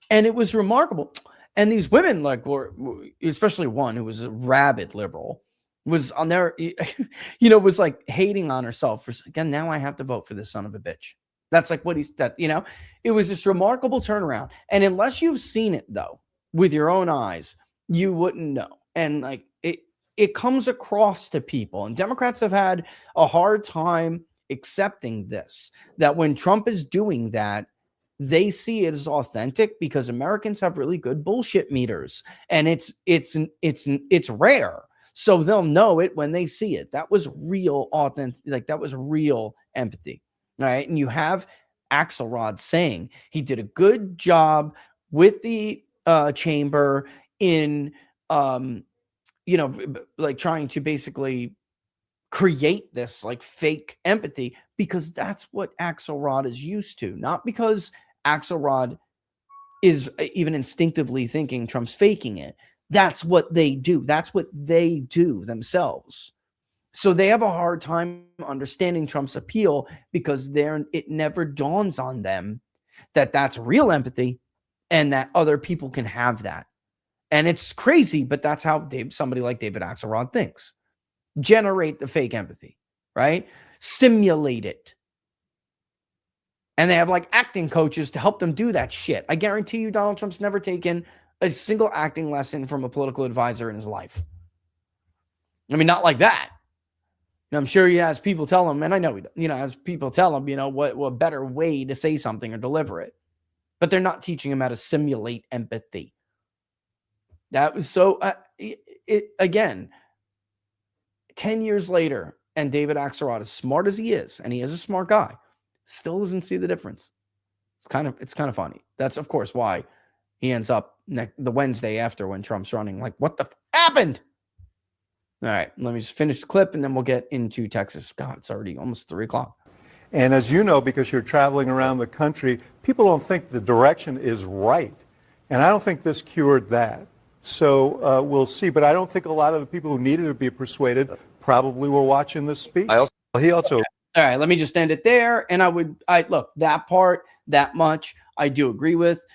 And it was remarkable. And these women, like, were, especially one who was a rabid liberal, was on there, you know, was like hating on herself for, again, now I have to vote for this son of a bitch. That's like what he's, that, you know, it was this remarkable turnaround. And unless you've seen it, though, with your own eyes, you wouldn't know. And like, it comes across to people, and Democrats have had a hard time accepting this, that when Trump is doing that, they see it as authentic because Americans have really good bullshit meters, and it's rare. So they'll know it when they see it. That was real authentic, like that was real empathy. All right. And you have Axelrod saying he did a good job with the chamber in you know, like trying to basically create this like fake empathy, because that's what Axelrod is used to, not because Axelrod is even instinctively thinking Trump's faking it. That's what they do. That's what they do themselves. So they have a hard time understanding Trump's appeal because it never dawns on them that that's real empathy and that other people can have that. And it's crazy, but that's how somebody like David Axelrod thinks. Generate the fake empathy, right? Simulate it. And they have like acting coaches to help them do that shit. I guarantee you Donald Trump's never taken a single acting lesson from a political advisor in his life. I mean, not like that. And I'm sure he has people tell him, and I know he, you know, has people tell him, you know, what better way to say something or deliver it. But they're not teaching him how to simulate empathy. That was so, again, 10 years later, and David Axelrod, as smart as he is, and he is a smart guy, still doesn't see the difference. It's kind of funny. That's, of course, why he ends up the Wednesday after when Trump's running, like, what the happened? All right, let me just finish the clip, and then we'll get into Texas. God, it's already almost 3 o'clock. And as you know, because you're traveling around the country, people don't think the direction is right. And I don't think this cured that. So we'll see. But I don't think a lot of the people who needed to be persuaded probably were watching this speech. He also. All right, let me just end it there. And I look, that part, that much, I do agree with.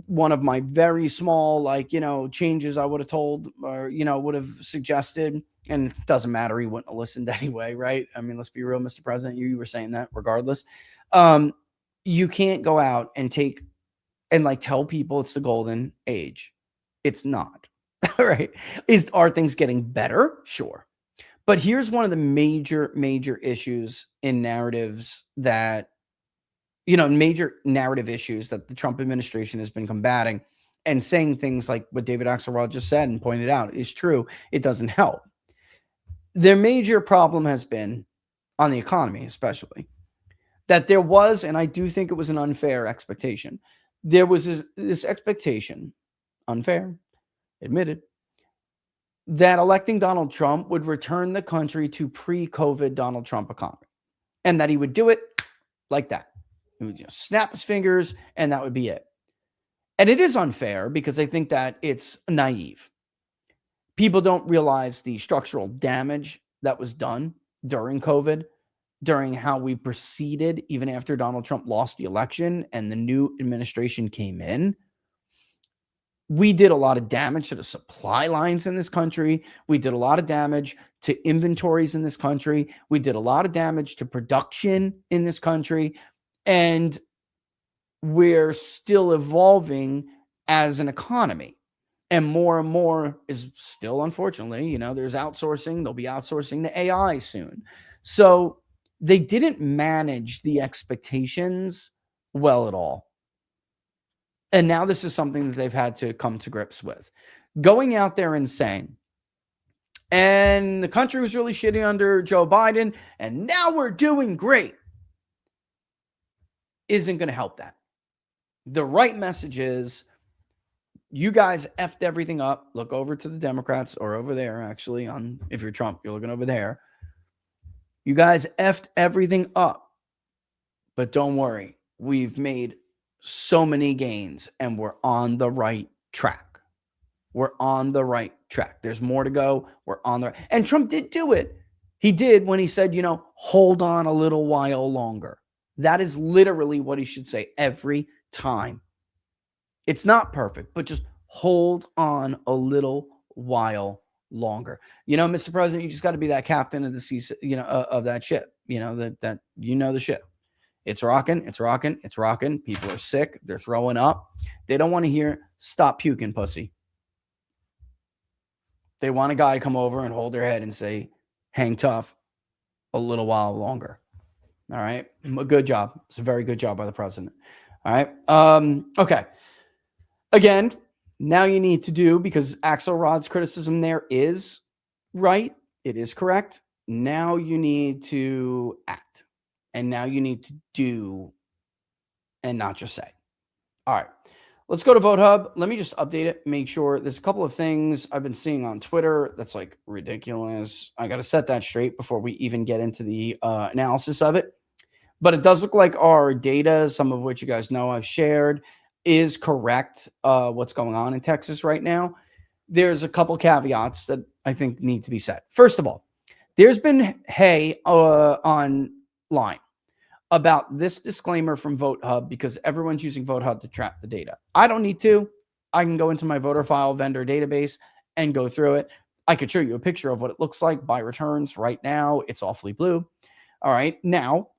One of my very small, like, you know, changes I would have told or, you know, would have suggested, and it doesn't matter, he wouldn't have listened anyway, right? I mean, let's be real, Mr. President, you were saying that regardless. You can't go out and take and like tell people it's the golden age. It's not. Right? Are things getting better? Sure. But here's one of the major issues in narratives that, you know, major narrative issues that the Trump administration has been combating, and saying things like what David Axelrod just said and pointed out is true. It doesn't help. Their major problem has been on the economy, especially, that there was, and I do think it was an unfair expectation. There was this expectation, unfair, admitted, that electing Donald Trump would return the country to pre-COVID Donald Trump economy, and that he would do it like that. He would just snap his fingers, and that would be it. And it is unfair because I think that it's naive. People don't realize the structural damage that was done during COVID, during how we proceeded even after Donald Trump lost the election and the new administration came in. We did a lot of damage to the supply lines in this country. We did a lot of damage to inventories in this country. We did a lot of damage to production in this country. And we're still evolving as an economy. And more is still, unfortunately, you know, there's outsourcing. There'll be outsourcing to AI soon. So they didn't manage the expectations well at all. And now this is something that they've had to come to grips with. Going out there and saying and the country was really shitty under Joe Biden, and now we're doing great, isn't going to help that. The right message is, you guys effed everything up. Look over to the Democrats, or over there, actually, if you're Trump, you're looking over there. You guys effed everything up. But don't worry, we've made so many gains, and we're on the right track. We're on the right track. There's more to go. We're on the right. And Trump did do it. He did when he said, hold on a little while longer. That is literally what he should say every time. It's not perfect, but just hold on a little while longer. Mr. President, you just got to be that captain of the sea, of that ship. That the ship. It's rocking. It's rocking. It's rocking. People are sick. They're throwing up. They don't want to hear "stop puking, pussy." They want a guy to come over and hold their head and say, hang tough a little while longer. All right. A good job. It's a very good job by the president. All right. Okay. Again, now you need to do, because Axelrod's criticism there is right. It is correct. Now you need to act. And now you need to do and not just say. All right. Let's go to VoteHub. Let me just update it. Make sure there's a couple of things I've been seeing on Twitter that's like ridiculous. I got to set that straight before we even get into the analysis of it. But it does look like our data, some of which you guys know I've shared, is correct. What's going on in Texas right now. There's a couple caveats that I think need to be said. First of all, there's been online about this disclaimer from VoteHub because everyone's using VoteHub to track the data. I don't need to. I can go into my voter file vendor database and go through it. I could show you a picture of what it looks like by returns right now. It's awfully blue. All right. Now,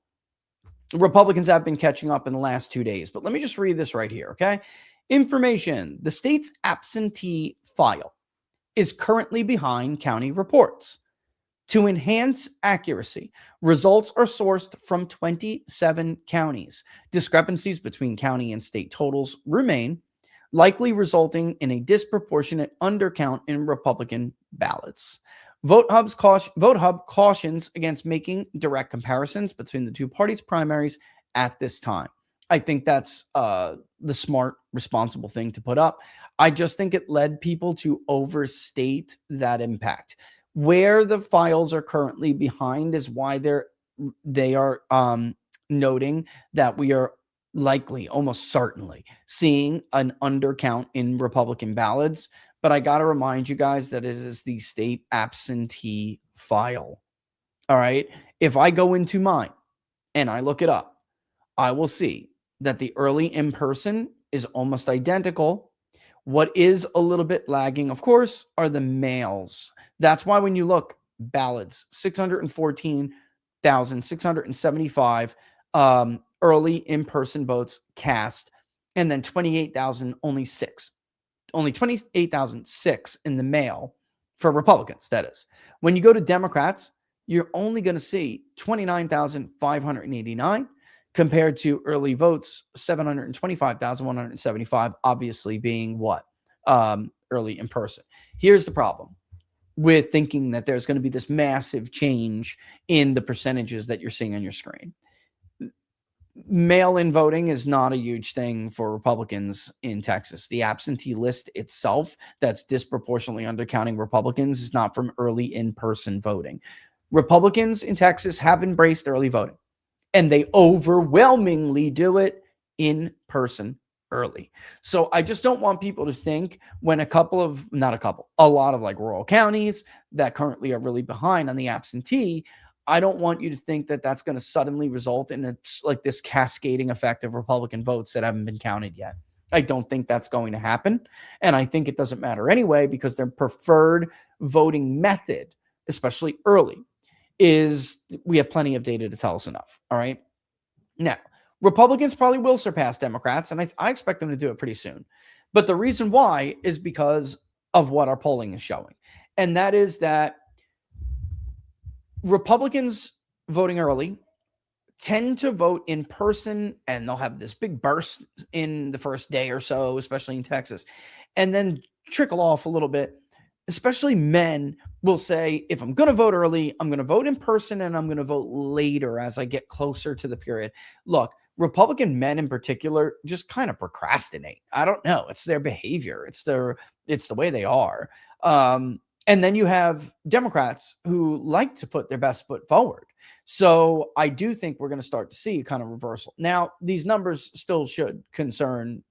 Republicans have been catching up in the last 2 days, but let me just read this right here. Okay. Information. The state's absentee file is currently behind county reports. To enhance accuracy, results are sourced from 27 counties. Discrepancies between county and state totals remain, likely resulting in a disproportionate undercount in Republican ballots. VoteHub cautions against making direct comparisons between the two parties' primaries at this time. I think that's the smart, responsible thing to put up. I just think it led people to overstate that impact. Where the files are currently behind is why they are noting that we are likely, almost certainly, seeing an undercount in Republican ballots. But I got to remind you guys that it is the state absentee file. All right. If I go into mine and I look it up, I will see that the early in-person is almost identical. What is a little bit lagging, of course, are the mails. That's why when you look, ballots, 614,675 early in-person votes cast, and then 28,000, only 28,006 in the mail for Republicans, that is. When you go to Democrats, you're only going to see 29,589 compared to early votes, 725,175, obviously being what? Early in person. Here's the problem with thinking that there's going to be this massive change in the percentages that you're seeing on your screen. Mail-in voting is not a huge thing for Republicans in Texas. The absentee list itself that's disproportionately undercounting Republicans is not from early in-person voting. Republicans in Texas have embraced early voting, and they overwhelmingly do it in person early. So I just don't want people to think when a lot of like rural counties that currently are really behind on the absentee, I don't want you to think that that's going to suddenly result in like this cascading effect of Republican votes that haven't been counted yet. I don't think that's going to happen. And I think it doesn't matter anyway, because their preferred voting method, especially early, is we have plenty of data to tell us enough. All right. Now, Republicans probably will surpass Democrats, and I expect them to do it pretty soon. But the reason why is because of what our polling is showing. And that is that Republicans voting early tend to vote in person, and they'll have this big burst in the first day or so, especially in Texas, and then trickle off a little bit. Especially men will say, if I'm going to vote early, I'm going to vote in person and I'm going to vote later as I get closer to the period. Look, Republican men in particular just kind of procrastinate. I don't know. It's their behavior. It's the way they are. And then you have Democrats who like to put their best foot forward. So I do think we're going to start to see a kind of reversal. Now, these numbers still should concern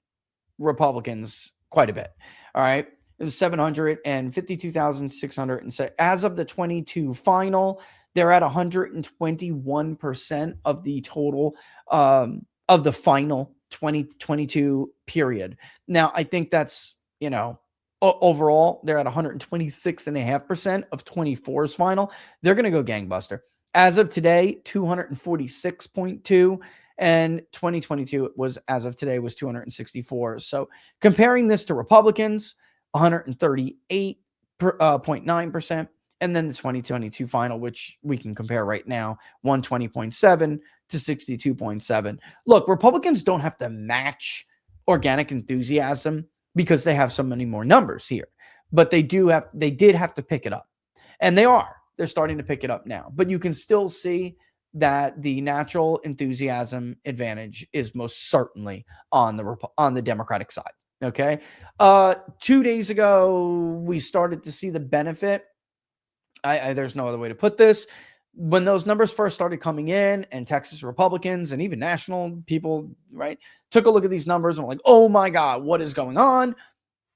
Republicans quite a bit. All right. It was 752,600. As of the 22 final, they're at 121% of the total of the final 2022 period. Now, I think that's, overall, they're at 126.5% of 24's final. They're going to go gangbuster. As of today, 246.2, and 2022 was, as of today, was 264. So comparing this to Republicans, 138.9%, and then the 2022 final, which we can compare right now, 120.7 to 62.7. Look, Republicans don't have to match organic enthusiasm because they have so many more numbers here, but they did have to pick it up, and they're starting to pick it up now. But you can still see that the natural enthusiasm advantage is most certainly on the Democratic side. Okay. 2 days ago, we started to see the benefit. There's no other way to put this. When those numbers first started coming in, and Texas Republicans and even national people, right, took a look at these numbers and were like, oh my God, what is going on?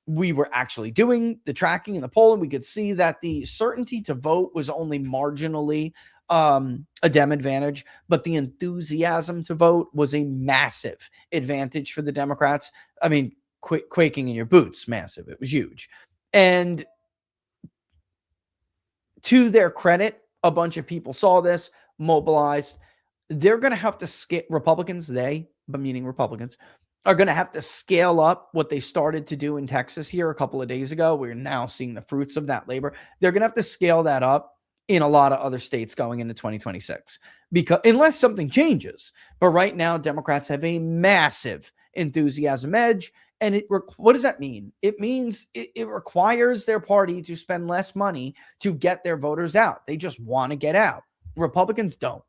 We were actually doing the tracking and the polling. We could see that the certainty to vote was only marginally a Dem advantage, but the enthusiasm to vote was a massive advantage for the Democrats. I mean, quaking in your boots, massive. It was huge. And to their credit, a bunch of people saw this, mobilized. They're going to have to scale. Republicans, meaning Republicans, are going to have to scale up what they started to do in Texas here a couple of days ago. We're now seeing the fruits of that labor. They're going to have to scale that up in a lot of other states going into 2026, because unless something changes. But right now, Democrats have a massive enthusiasm edge. And what does that mean? It means it requires their party to spend less money to get their voters out. They just want to get out. Republicans don't.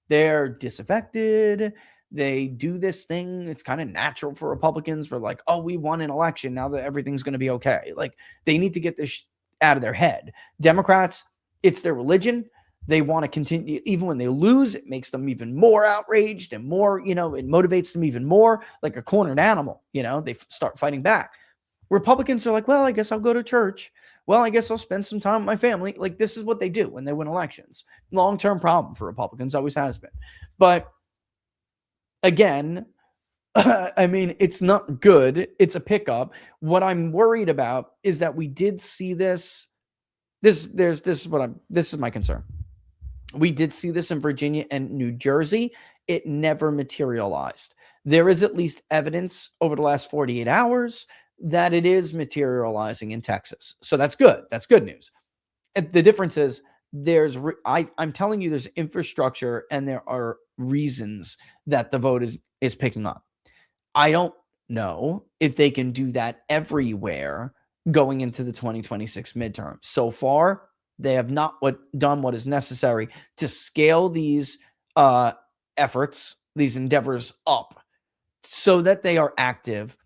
They're disaffected. They do this thing. It's kind of natural for Republicans. We're like, oh, we won an election. Now that everything's going to be okay. Like, they need to get this out of their head. Democrats, it's their religion. They want to continue. Even when they lose, it makes them even more outraged and more, it motivates them even more, like a cornered animal. They start fighting back. Republicans are like, well, I guess I'll go to church. Well, I guess I'll spend some time with my family. Like, this is what they do when they win elections. Long-term problem for Republicans, always has been. But again, I mean, it's not good. It's a pickup. What I'm worried about is that we did see this. This is my concern. We did see this in Virginia and New Jersey. It never materialized. There is at least evidence over the last 48 hours that it is materializing in Texas. So that's good. That's good news. And the difference is I'm telling you, there's infrastructure and there are reasons that the vote is picking up. I don't know if they can do that everywhere going into the 2026 midterm. So far, they have not done what is necessary to scale these efforts, these endeavors up, so that they are active,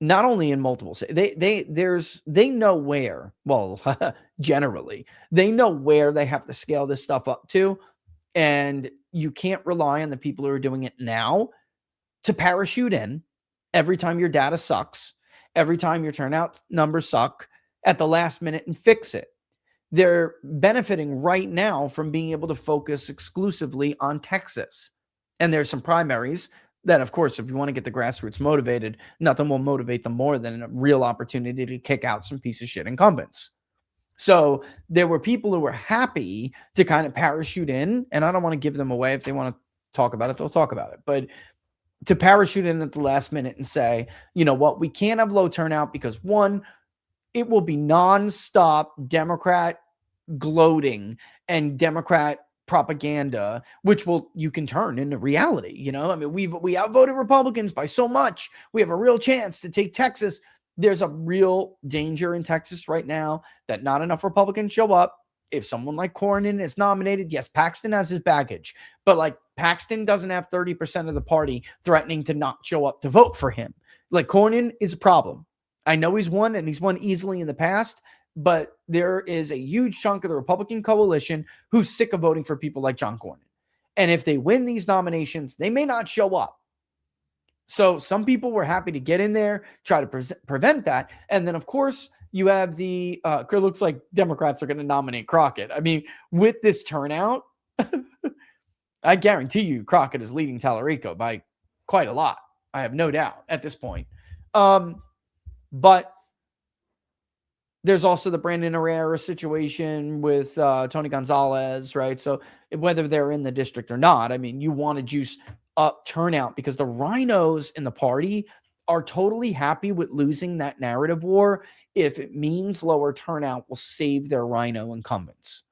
not only in multiple states. They know where. Well, generally, they know where they have to scale this stuff up to, and you can't rely on the people who are doing it now to parachute in every time your data sucks, every time your turnout numbers suck at the last minute and fix it. They're benefiting right now from being able to focus exclusively on Texas. And there's some primaries that, of course, if you want to get the grassroots motivated, nothing will motivate them more than a real opportunity to kick out some piece of shit incumbents. So there were people who were happy to kind of parachute in, and I don't want to give them away. If they want to talk about it, they'll talk about it. But to parachute in at the last minute and say, you know what, we can't have low turnout because, one, it will be nonstop Democrat gloating and Democrat propaganda, which you can turn into reality. I mean, we outvoted Republicans by so much. We have a real chance to take Texas. There's a real danger in Texas right now that not enough Republicans show up if someone like Cornyn is nominated, yes, Paxton has his baggage, but like Paxton doesn't have 30% of the party threatening to not show up to vote for him. Like Cornyn is a problem. I know he's won and he's won easily in the past, but there is a huge chunk of the Republican coalition who's sick of voting for people like John Cornyn. And if they win these nominations, they may not show up. So some people were happy to get in there, try to prevent that. And then, of course, you have it looks like Democrats are going to nominate Crockett. I mean, with this turnout, I guarantee you Crockett is leading Tallarico by quite a lot. I have no doubt at this point. But there's also the Brandon Herrera situation with Tony Gonzalez, right? So whether they're in the district or not, I mean, you want to juice up turnout because the rhinos in the party are totally happy with losing that narrative war if it means lower turnout will save their rhino incumbents.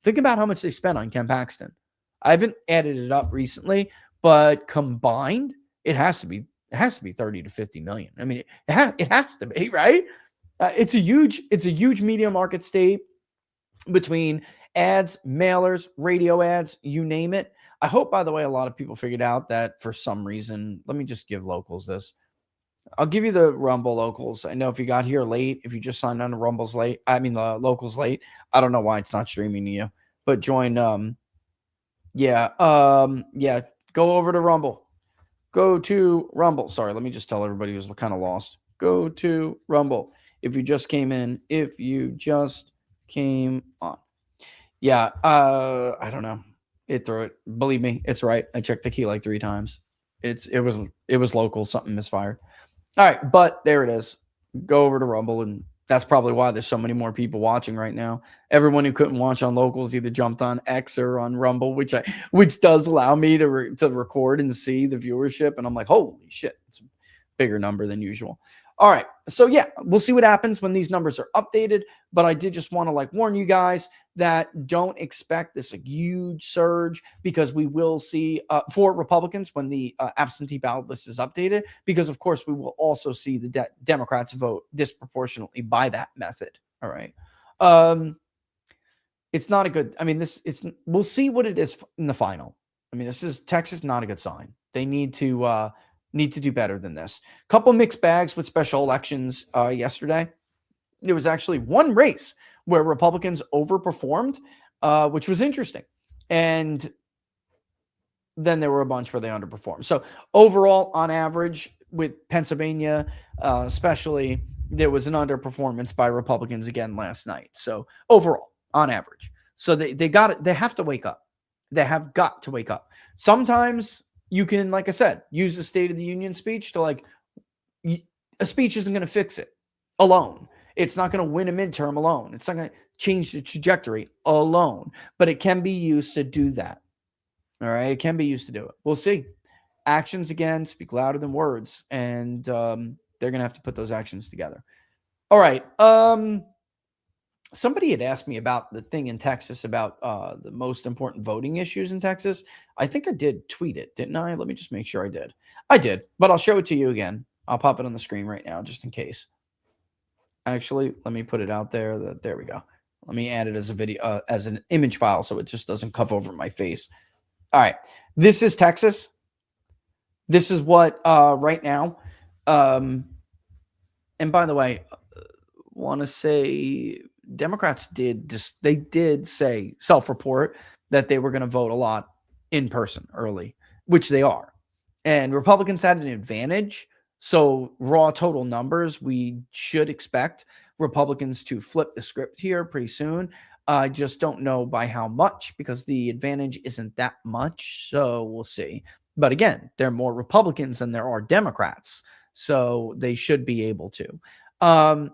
Think about how much they spent on Ken Paxton. I haven't added it up recently, but combined, it has to be 30 to 50 million. I mean, it has to be, right? It's a huge media market state between ads, mailers, radio ads, you name it. I hope, by the way, a lot of people figured out that for some reason, let me just give locals this. I'll give you the Rumble locals. I know if you got here late, if you just signed on to Rumble's late, I mean the locals late, I don't know why it's not streaming to you, but join, go over to Rumble. Go to Rumble. Sorry, let me just tell everybody who's kind of lost. Go to Rumble. If you just came in, if you just came on. Yeah, I don't know. It threw it. Believe me, it's right. I checked the key like 3 times. It was local. Something misfired. All right, but there it is. Go over to Rumble, and that's probably why there's so many more people watching right now. Everyone who couldn't watch on locals either jumped on X or on Rumble, which does allow me to record and see the viewership, and I'm like, holy shit, it's a bigger number than usual. All right, so yeah, we'll see what happens when these numbers are updated, but I did just want to warn you guys that don't expect this huge surge because we will see for Republicans when the absentee ballot list is updated, because of course we will also see the Democrats vote disproportionately by that method. All right. It's not a good, I mean, we'll see what it is in the final. I mean, Texas, not a good sign. They need to do better than this. Couple mixed bags with special elections yesterday. There was actually one race where Republicans overperformed, which was interesting. And then there were a bunch where they underperformed. So overall, on average, with Pennsylvania especially, there was an underperformance by Republicans again last night. So overall, on average. So they have to wake up. They have got to wake up. Sometimes you can, like I said, use the State of the Union speech to a speech isn't going to fix it alone. It's not going to win a midterm alone. It's not going to change the trajectory alone, but it can be used to do that. All right. It can be used to do it. We'll see. Actions again speak louder than words, and they're going to have to put those actions together. All right. Somebody had asked me about the thing in Texas about the most important voting issues in Texas. I think I did tweet it, didn't I? Let me just make sure I did. I did, but I'll show it to you again. I'll pop it on the screen right now just in case. Actually, let me put it out there. There we go. Let me add it as a video, as an image file, so it just doesn't cover over my face. All right. This is Texas. This is what right now. And by the way, want to say Democrats did say self-report that they were going to vote a lot in person early, which they are. And Republicans had an advantage. So raw total numbers, we should expect Republicans to flip the script here pretty soon. I just don't know by how much because the advantage isn't that much. So we'll see. But again, there are more Republicans than there are Democrats. So they should be able to.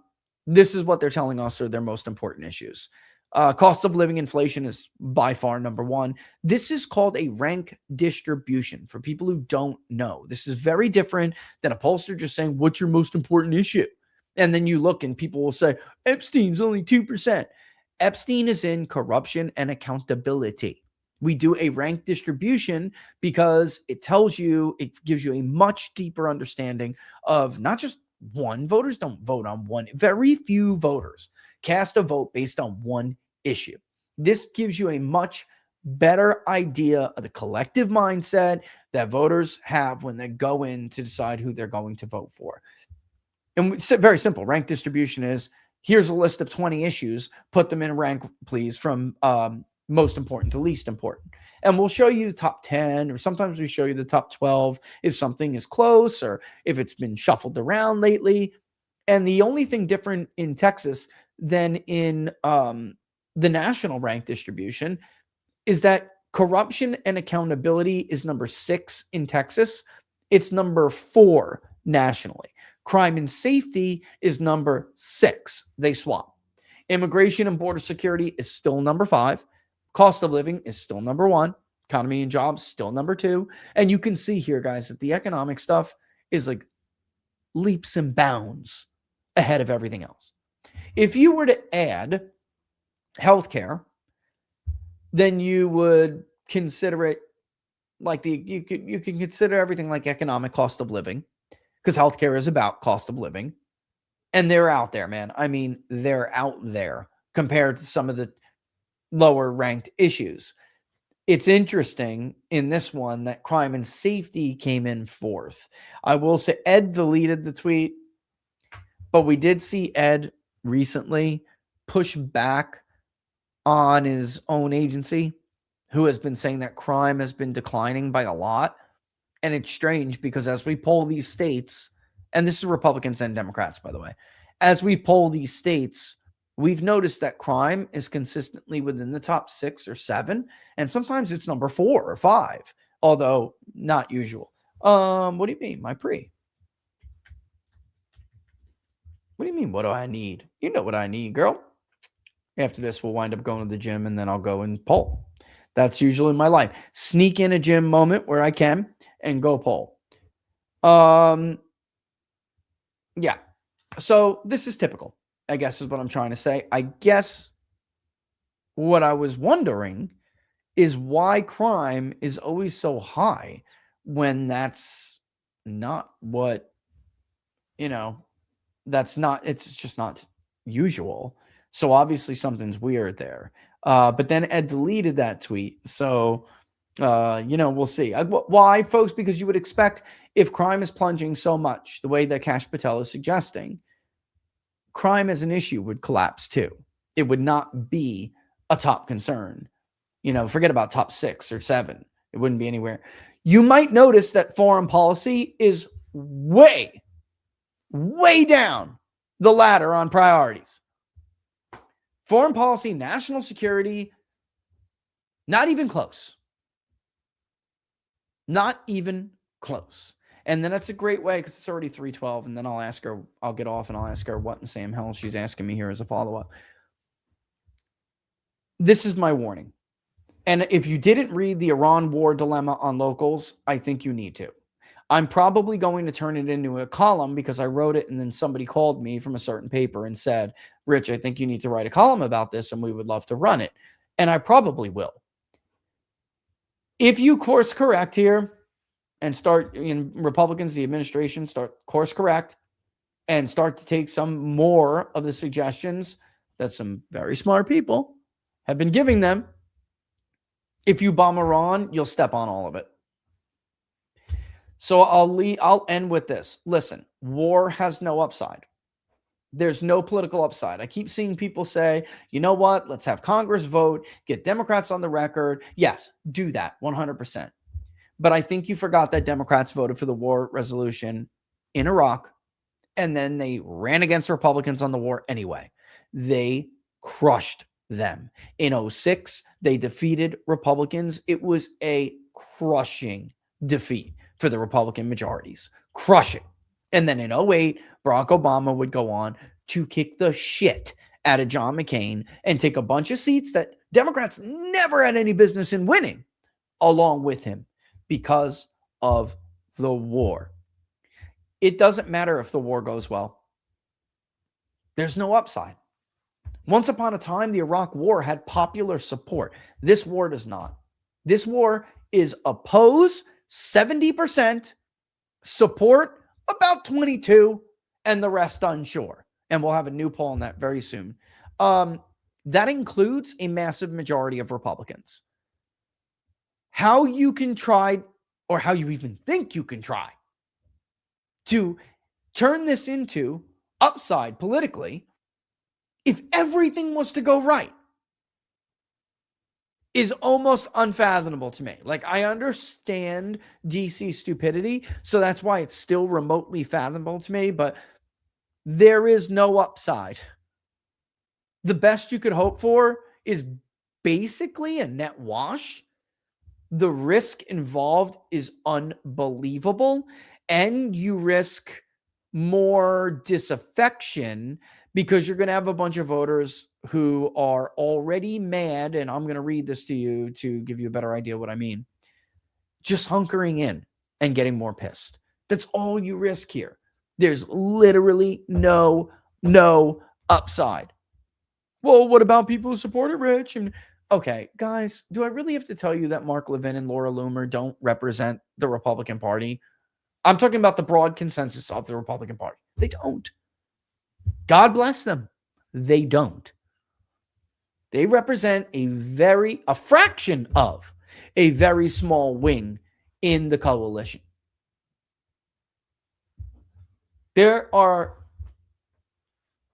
This is what they're telling us are their most important issues. Cost of living inflation is by far number one. This is called a rank distribution for people who don't know. This is very different than a pollster just saying, what's your most important issue? And then you look and people will say, Epstein's only 2%. Epstein is in corruption and accountability. We do a rank distribution because it gives you a much deeper understanding of not just one. Voters don't vote on one. Very few voters cast a vote based on one issue. This gives you a much better idea of the collective mindset that voters have when they go in to decide who they're going to vote for. And it's very simple. Rank distribution is, here's a list of 20 issues, put them in rank, please, from most important to least important. And we'll show you the top 10, or sometimes we show you the top 12 if something is close or if it's been shuffled around lately. And the only thing different in Texas than in the national rank distribution is that corruption and accountability is number 6 in Texas. It's number 4 nationally. Crime and safety is number 6. They swap. Immigration and border security is still number 5. Cost of living is still number 1. Economy and jobs still number 2. And you can see here, guys, that the economic stuff is like leaps and bounds ahead of everything else. If you were to add healthcare, then you would consider it like you can consider everything like economic cost of living, because healthcare is about cost of living. And they're out there, man. I mean, they're out there compared to some of the lower ranked issues. It's interesting in this one that crime and safety came in 4th. I will say Ed deleted the tweet, but we did see Ed recently push back on his own agency, who has been saying that crime has been declining by a lot. And it's strange because as we poll these states, and this is Republicans and Democrats, by the way, as we poll these states, we've noticed that crime is consistently within the top 6 or 7, and sometimes it's number 4 or 5, although not usual. What do you mean, my pre? What do you mean, what do I need? You know what I need, girl. After this, we'll wind up going to the gym, and then I'll go and poll. That's usually my life. Sneak in a gym moment where I can and go poll. Yeah. So this is typical, I guess is what I'm trying to say. I guess what I was wondering is why crime is always so high when that's not what, it's just not usual. So obviously something's weird there. But then Ed deleted that tweet. So, we'll see. Why, folks? Because you would expect, if crime is plunging so much, the way that Kash Patel is suggesting, crime as an issue would collapse too. It would not be a top concern. Forget about top 6 or 7. It wouldn't be anywhere. You might notice that foreign policy is way, way down the ladder on priorities. Foreign policy, national security, not even close. Not even close. And then that's a great way, because it's already 3:12, and then I'll get off and I'll ask her what in Sam hell she's asking me here as a follow-up. This is my warning. And if you didn't read the Iran war dilemma on Locals, I think you need to. I'm probably going to turn it into a column because I wrote it and then somebody called me from a certain paper and said, Rich, I think you need to write a column about this and we would love to run it. And I probably will. If you course correct here and start, Republicans, the administration, start course correct and start to take some more of the suggestions that some very smart people have been giving them, if you bomb Iran, you'll step on all of it. So I'll end with this. Listen, war has no upside. There's no political upside. I keep seeing people say, you know what? Let's have Congress vote, get Democrats on the record. Yes, do that 100%. But I think you forgot that Democrats voted for the war resolution in Iraq, and then they ran against Republicans on the war anyway. They crushed them. In 2006, they defeated Republicans. It was a crushing defeat for the Republican majorities. Crushing. And then in 2008, Barack Obama would go on to kick the shit out of John McCain and take a bunch of seats that Democrats never had any business in winning along with him because of the war. It doesn't matter if the war goes well. There's no upside. Once upon a time, the Iraq war had popular support. This war does not. This war is oppose 70%, support about 22%, and the rest unsure. And we'll have a new poll on that very soon. That includes a massive majority of Republicans. How you can try, or how you even think you can try, to turn this into upside politically, if everything was to go right, is almost unfathomable to me. Like, I understand DC stupidity, so that's why it's still remotely fathomable to me, but there is no upside. The best you could hope for is basically a net wash. The risk involved is unbelievable, and you risk more disaffection because you're going to have a bunch of voters who are already mad, and I'm going to read this to you to give you a better idea what I mean, just hunkering in and getting more pissed. That's all you risk here. There's literally no upside. Well, what about people who supported Rich? And okay, guys, do I really have to tell you that Mark Levin and Laura Loomer don't represent the Republican Party? I'm talking about the broad consensus of the Republican Party. They don't. God bless them. They don't. They represent a fraction of a very small wing in the coalition. There are,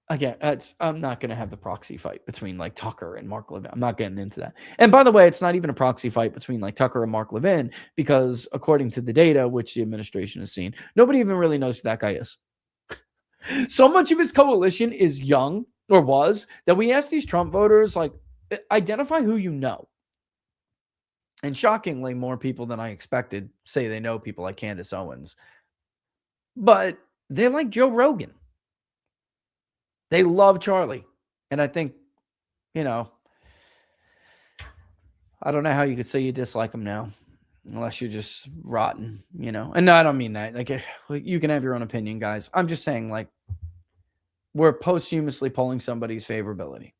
again, I'm not going to have the proxy fight between like Tucker and Mark Levin. I'm not getting into that. And by the way, it's not even a proxy fight between like Tucker and Mark Levin, because according to the data, which the administration has seen, nobody even really knows who that guy is. So much of his coalition is young, or was, that we asked these Trump voters, like, identify who you know. And shockingly, more people than I expected say they know people like Candace Owens. But they like Joe Rogan. They love Charlie. And I think, I don't know how you could say you dislike him now, unless you're just rotten, And no, I don't mean that. Like, you can have your own opinion, guys. I'm just saying, like, we're posthumously polling somebody's favorability.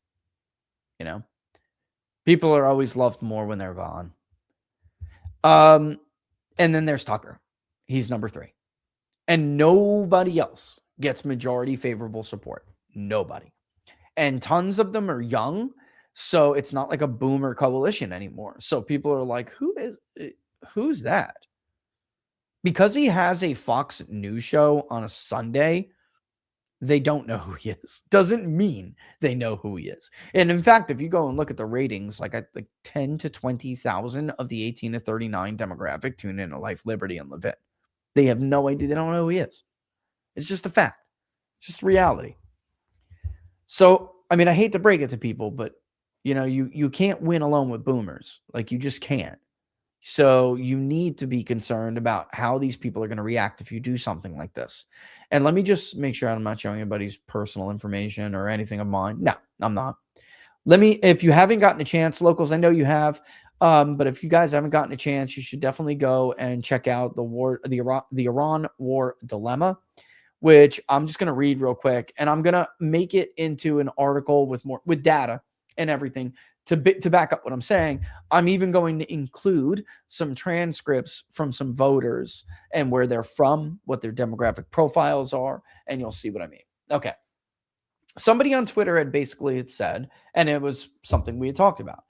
People are always loved more when they're gone. And then there's Tucker. He's number 3. And nobody else gets majority favorable support. Nobody. And tons of them are young, so it's not like a boomer coalition anymore. So people are like, who's that? Because he has a Fox News show on a Sunday, they don't know who he is. Doesn't mean they know who he is. And in fact, if you go and look at the ratings, like 10 to 20,000 of the 18 to 39 demographic tune in to Life, Liberty, and Levin. They have no idea. They don't know who he is. It's just a fact. It's just reality. So, I mean, I hate to break it to people, but you can't win alone with boomers. Like, you just can't. So you need to be concerned about how these people are going to react if you do something like this. And let me just make sure I'm not showing anybody's personal information or anything of mine. No, I'm not. If you haven't gotten a chance, locals, I know you have, but if you guys haven't gotten a chance, you should definitely go and check out the Iran war dilemma, which I'm just going to read real quick, and I'm going to make it into an article with data and everything to back up what I'm saying. I'm even going to include some transcripts from some voters and where they're from, what their demographic profiles are, and you'll see what I mean. Okay. Somebody on Twitter had said, and it was something we had talked about.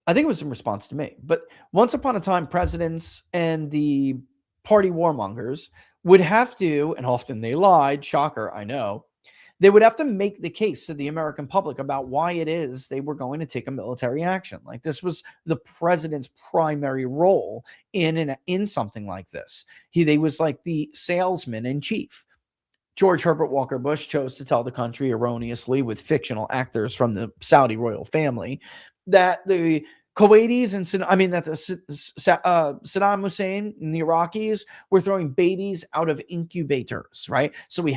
I think it was in response to me, but once upon a time, presidents and the party warmongers would have to, and often they lied, shocker, I know, they would have to make the case to the American public about why it is they were going to take a military action. Like, this was the president's primary role in something like this. They was like the salesman in chief. George Herbert Walker Bush chose to tell the country erroneously with fictional actors from the Saudi royal family that the Kuwaitis Saddam Hussein and the Iraqis were throwing babies out of incubators, right? So we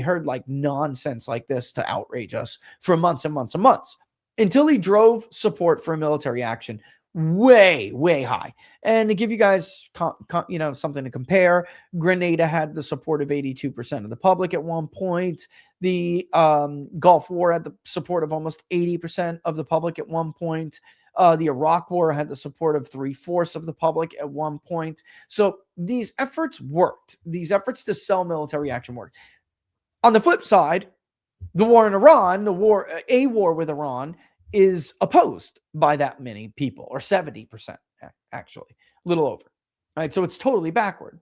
heard like nonsense like this to outrage us for months and months and months, until he drove support for military action way, way high. And to give you guys something to compare, Grenada had the support of 82% of the public at one point. The Gulf War had the support of almost 80% of the public at one point. The Iraq War had the support of 3/4 of the public at one point. So these efforts worked. These efforts to sell military action worked. On the flip side, The war in Iran, a war with Iran, is opposed by that many people, or 70% actually, a little over. Right, so it's totally backward.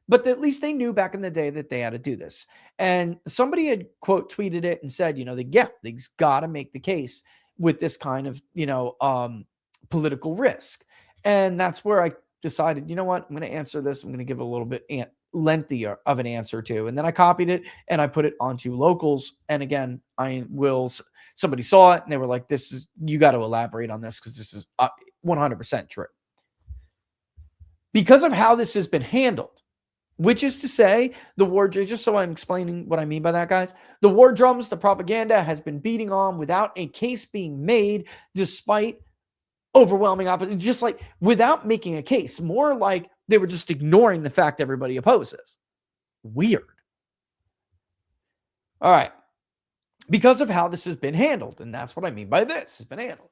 But at least they knew back in the day that they had to do this. And somebody had quote tweeted it and said, they've got to make the case with this kind of, political risk. And that's where I decided, you know what, I'm going to answer this. I'm going to give a little bit lengthier of an answer to. And then I copied it and I put it onto Locals. And again, somebody saw it and they were like, you got to elaborate on this because this is 100% true. Because of how this has been handled, which is to say, the war, just so I'm explaining what I mean by that, guys, the war drums, the propaganda has been beating on without a case being made, despite overwhelming opposition, just like without making a case, more like they were just ignoring the fact everybody opposes. Weird. All right. Because of how this has been handled, and that's what I mean by this has been handled.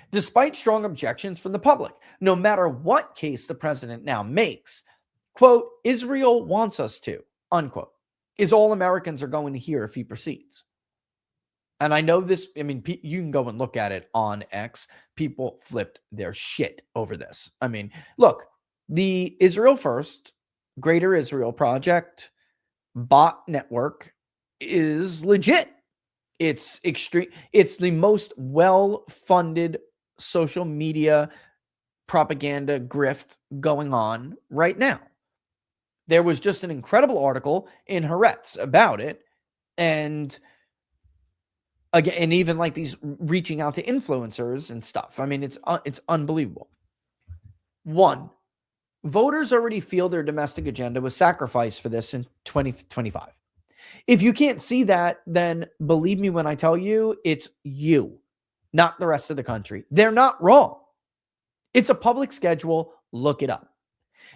Despite strong objections from the public, no matter what case the president now makes, quote, Israel wants us to, unquote, is all Americans are going to hear if he proceeds. And I know this, you can go and look at it on X. People flipped their shit over this. Look, the Israel First, Greater Israel Project bot network is legit. It's extreme. It's the most well-funded social media propaganda grift going on right now. There was just an incredible article in Haaretz about it. And again, and even like these reaching out to influencers and stuff. It's unbelievable. One, voters already feel their domestic agenda was sacrificed for this in 2025. If you can't see that, then believe me when I tell you, it's you, not the rest of the country. They're not wrong. It's a public schedule. Look it up.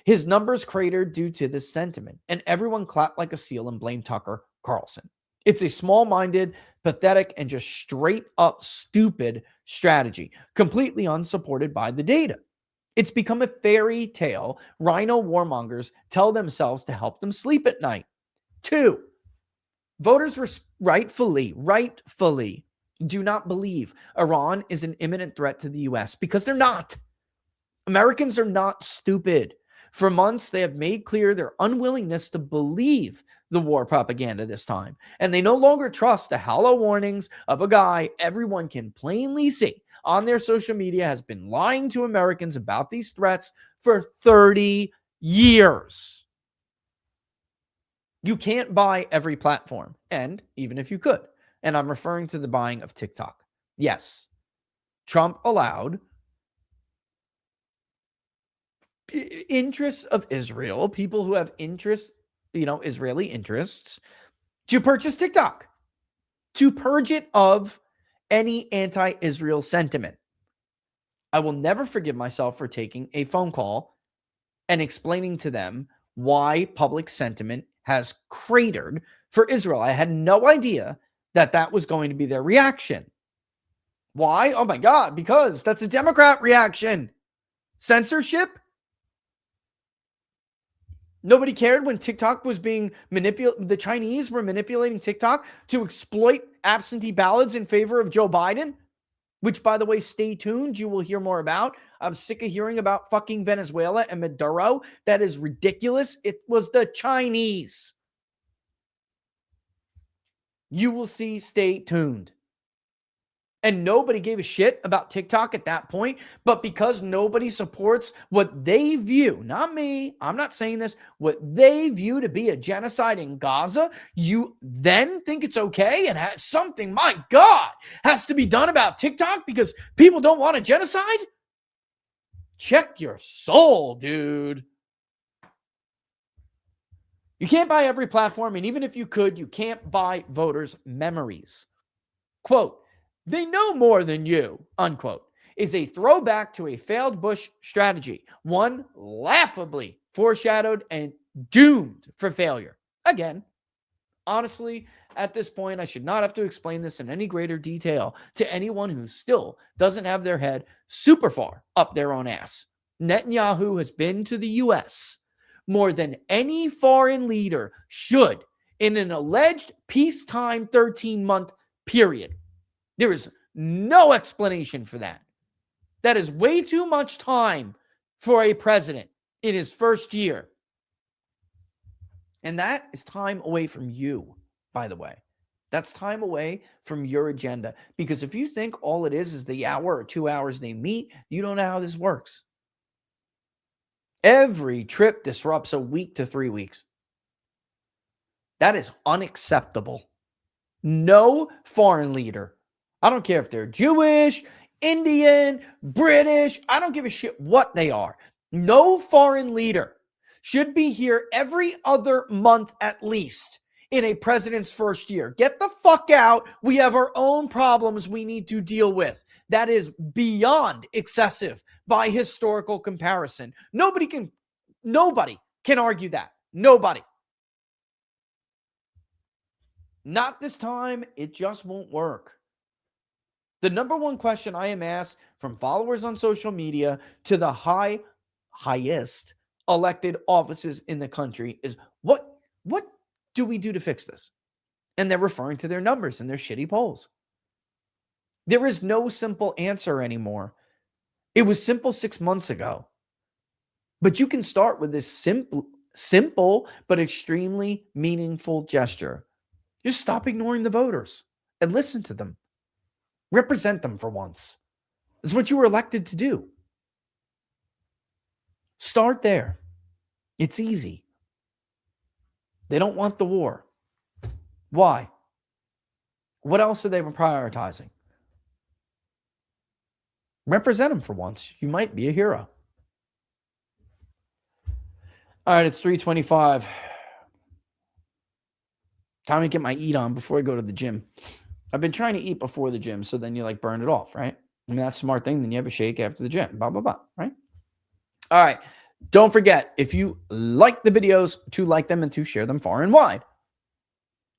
His numbers cratered due to this sentiment, and everyone clapped like a seal and blamed Tucker Carlson. It's a small-minded, pathetic, and just straight-up stupid strategy, completely unsupported by the data. It's become a fairy tale rhino warmongers tell themselves to help them sleep at night. 2, voters rightfully do not believe Iran is an imminent threat to the U.S. because they're not. Americans are not stupid. For months, they have made clear their unwillingness to believe the war propaganda this time, and they no longer trust the hollow warnings of a guy everyone can plainly see on their social media has been lying to Americans about these threats for 30 years. You can't buy every platform, and even if you could, and I'm referring to the buying of TikTok. Yes, Trump allowed interests of Israel, people who have interest, Israeli interests, to purchase TikTok, to purge it of any anti-Israel sentiment. I will never forgive myself for taking a phone call and explaining to them why public sentiment has cratered for Israel. I had no idea that was going to be their reaction. Why? Oh my God, because that's a Democrat reaction. Censorship? Nobody cared when TikTok was being manipulated. The Chinese were manipulating TikTok to exploit absentee ballots in favor of Joe Biden, which, by the way, stay tuned. You will hear more about. I'm sick of hearing about fucking Venezuela and Maduro. That is ridiculous. It was the Chinese. You will see. Stay tuned. And nobody gave a shit about TikTok at that point. But because nobody supports what they view, not me, I'm not saying this, what they view to be a genocide in Gaza, you then think it's okay and something, my God, has to be done about TikTok because people don't want a genocide? Check your soul, dude. You can't buy every platform, and even if you could, you can't buy voters' memories. Quote, they know more than you, unquote, is a throwback to a failed Bush strategy, one laughably foreshadowed and doomed for failure. Again, honestly, at this point, I should not have to explain this in any greater detail to anyone who still doesn't have their head super far up their own ass. Netanyahu has been to the U.S. more than any foreign leader should in an alleged peacetime 13-month period. There is no explanation for that. That is way too much time for a president in his first year. And that is time away from you, by the way. That's time away from your agenda. Because if you think all it is the hour or 2 hours they meet, you don't know how this works. Every trip disrupts a week to 3 weeks. That is unacceptable. No foreign leader, I don't care if they're Jewish, Indian, British, I don't give a shit what they are. No foreign leader should be here every other month at least in a president's first year. Get the fuck out. We have our own problems we need to deal with. That is beyond excessive by historical comparison. Nobody can argue that. Nobody. Not this time. It just won't work. The number one question I am asked from followers on social media to the highest elected offices in the country is what do we do to fix this? And they're referring to their numbers and their shitty polls. There is no simple answer anymore. It was simple 6 months ago. But you can start with this simple but extremely meaningful gesture. Just stop ignoring the voters and listen to them. Represent them for once. It's what you were elected to do. Start there. It's easy. They don't want the war. Why? What else are they prioritizing? Represent them for once. You might be a hero. All right, it's 3:25. Time to get my eat on before I go to the gym. I've been trying to eat before the gym, so then you burn it off, right? I mean, that's a smart thing. Then you have a shake after the gym, blah, blah, blah, right? All right. Don't forget, if you like the videos, to like them and to share them far and wide.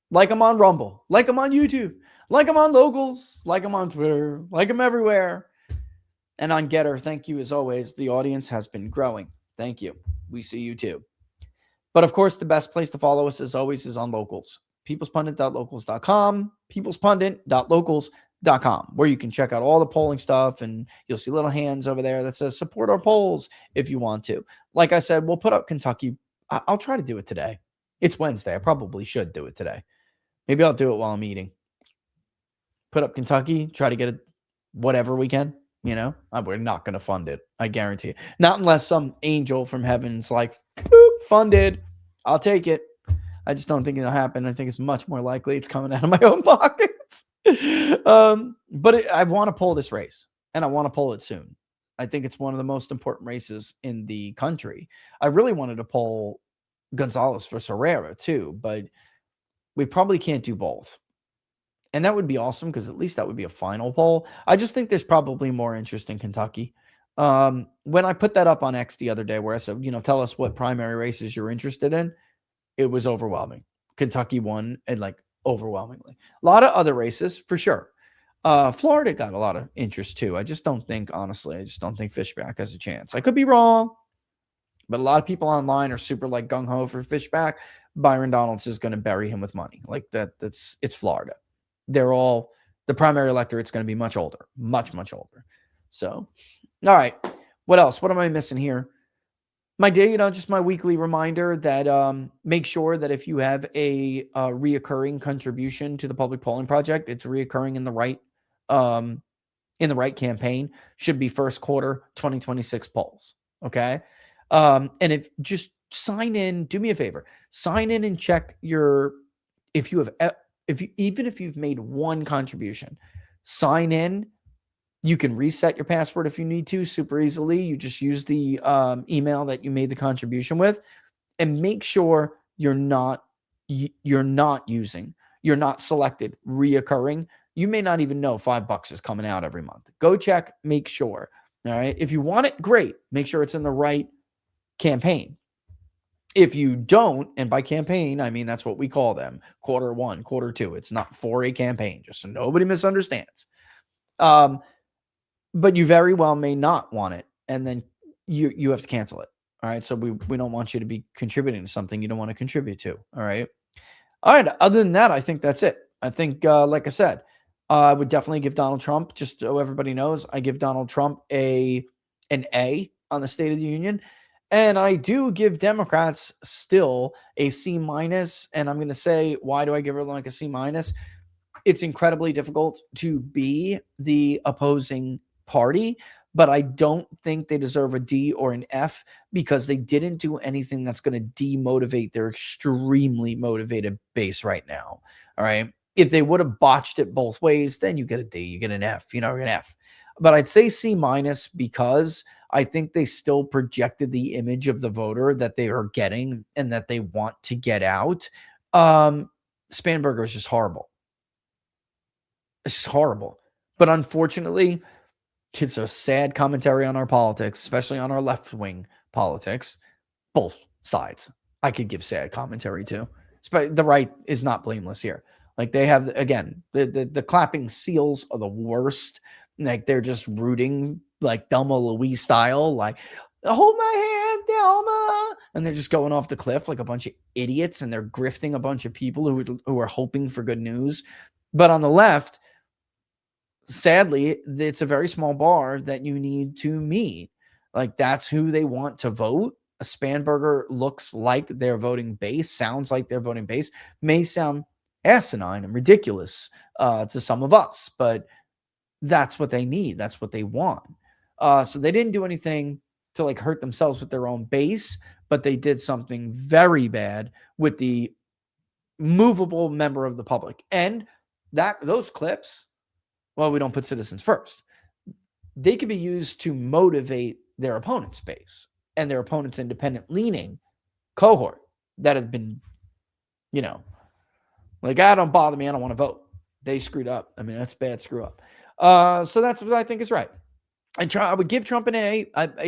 Like them on Rumble, like them on YouTube, like them on Locals, like them on Twitter, like them everywhere. And on Getter, thank you as always. The audience has been growing. Thank you. We see you too. But of course, the best place to follow us as always is on Locals. peoplespundit.locals.com, peoplespundit.locals.com, where you can check out all the polling stuff, and you'll see little hands over there that says support our polls if you want to. Like I said, we'll put up Kentucky. I'll try to do it today. It's Wednesday. I probably should do it today. Maybe I'll do it while I'm eating. Put up Kentucky, try to get it whatever we can. We're not going to fund it. I guarantee it. Not unless some angel from heaven's like, boop, funded. I'll take it. I just don't think it'll happen. I think it's much more likely it's coming out of my own pockets. But I want to pull this race, and I want to pull it soon. I think it's one of the most important races in the country. I really wanted to pull Gonzalez for Herrera too, but we probably can't do both. And that would be awesome because at least that would be a final poll. I just think there's probably more interest in Kentucky. When I put that up on X the other day where I said, tell us what primary races you're interested in, it was overwhelming. Kentucky won, and overwhelmingly. A lot of other races for sure. Florida got a lot of interest too. I don't think Fishback has a chance. I could be wrong, but a lot of people online are super gung-ho for Fishback. Byron Donalds is going to bury him with money. It's Florida. They're all, the primary electorate's going to be much older, much, much older. So, all right. What else? What am I missing here? My day, just my weekly reminder that make sure that if you have a reoccurring contribution to the Public Polling Project, it's reoccurring in the right campaign. Should be first quarter 2026 polls. Okay. And if just sign in, do me a favor, sign in and check if you've made one contribution, sign in. You can reset your password if you need to super easily. You just use the email that you made the contribution with, and make sure you're not selected reoccurring. You may not even know $5 is coming out every month. Go check, make sure. All right. If you want it, great. Make sure it's in the right campaign. If you don't, and by campaign, I mean, that's what we call them, quarter one, quarter two. It's not for a campaign, just so nobody misunderstands. But you very well may not want it, and then you have to cancel it. All right. So we don't want you to be contributing to something you don't want to contribute to. All right. All right. Other than that, I think that's it. I think, like I said, I would definitely give Donald Trump, just so everybody knows, I give Donald Trump an A on the State of the Union. And I do give Democrats still a C minus. And I'm going to say, why do I give her like a C minus? It's incredibly difficult to be the opposing party, but I don't think they deserve a D or an F because they didn't do anything that's going to demotivate their extremely motivated base right now. All right. If they would have botched it both ways, then you get a D, you get an F, an F. But I'd say C minus because I think they still projected the image of the voter that they are getting and that they want to get out. Spanberger is just horrible. It's just horrible. But unfortunately, it's a sad commentary on our politics, especially on our left-wing politics. Both sides. I could give sad commentary too. The right is not blameless here. Like they have, again, the clapping seals are the worst. Like they're just rooting like Thelma Louise style, like hold my hand, Thelma, and they're just going off the cliff like a bunch of idiots, and they're grifting a bunch of people who are hoping for good news. But on the left, sadly, it's a very small bar that you need to meet. Like that's who they want to vote. A Spanberger looks like their voting base, sounds like their voting base, may sound asinine and ridiculous to some of us, but that's what they need. That's what they want. So they didn't do anything to like hurt themselves with their own base, but they did something very bad with the movable member of the public. And those clips, well, we don't put citizens first. They could be used to motivate their opponent's base and their opponent's independent leaning cohort that have been, like, don't bother me. I don't want to vote. They screwed up. I mean, that's bad screw up. So that's what I think is right. I would give Trump an A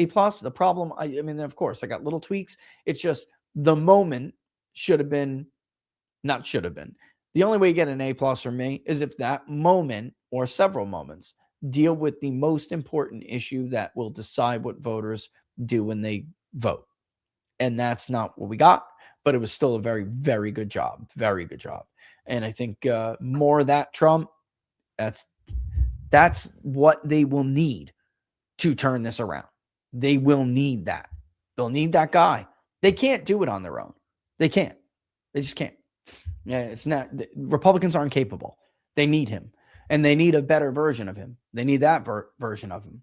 plus. The problem, I mean, of course, I got little tweaks. It's just the moment should have been, not should have been. The only way you get an A plus from me is if that moment or several moments deal with the most important issue that will decide what voters do when they vote. And that's not what we got, but it was still a very, very good job. Very good job. And I think more of that, Trump, that's what they will need to turn this around. They will need that. They'll need that guy. They can't do it on their own. They can't. They just can't. Yeah, it's not. Republicans aren't capable. They need him, and they need a better version of him. They need that version of him.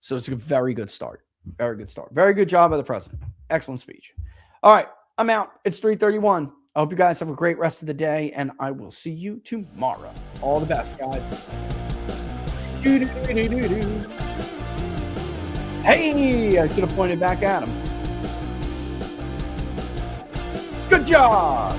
So it's a very good start. Very good start. Very good job by the president. Excellent speech. All right, I'm out. It's 3:31. I hope you guys have a great rest of the day, and I will see you tomorrow. All the best, guys. Hey, I should have pointed back at him. Good job.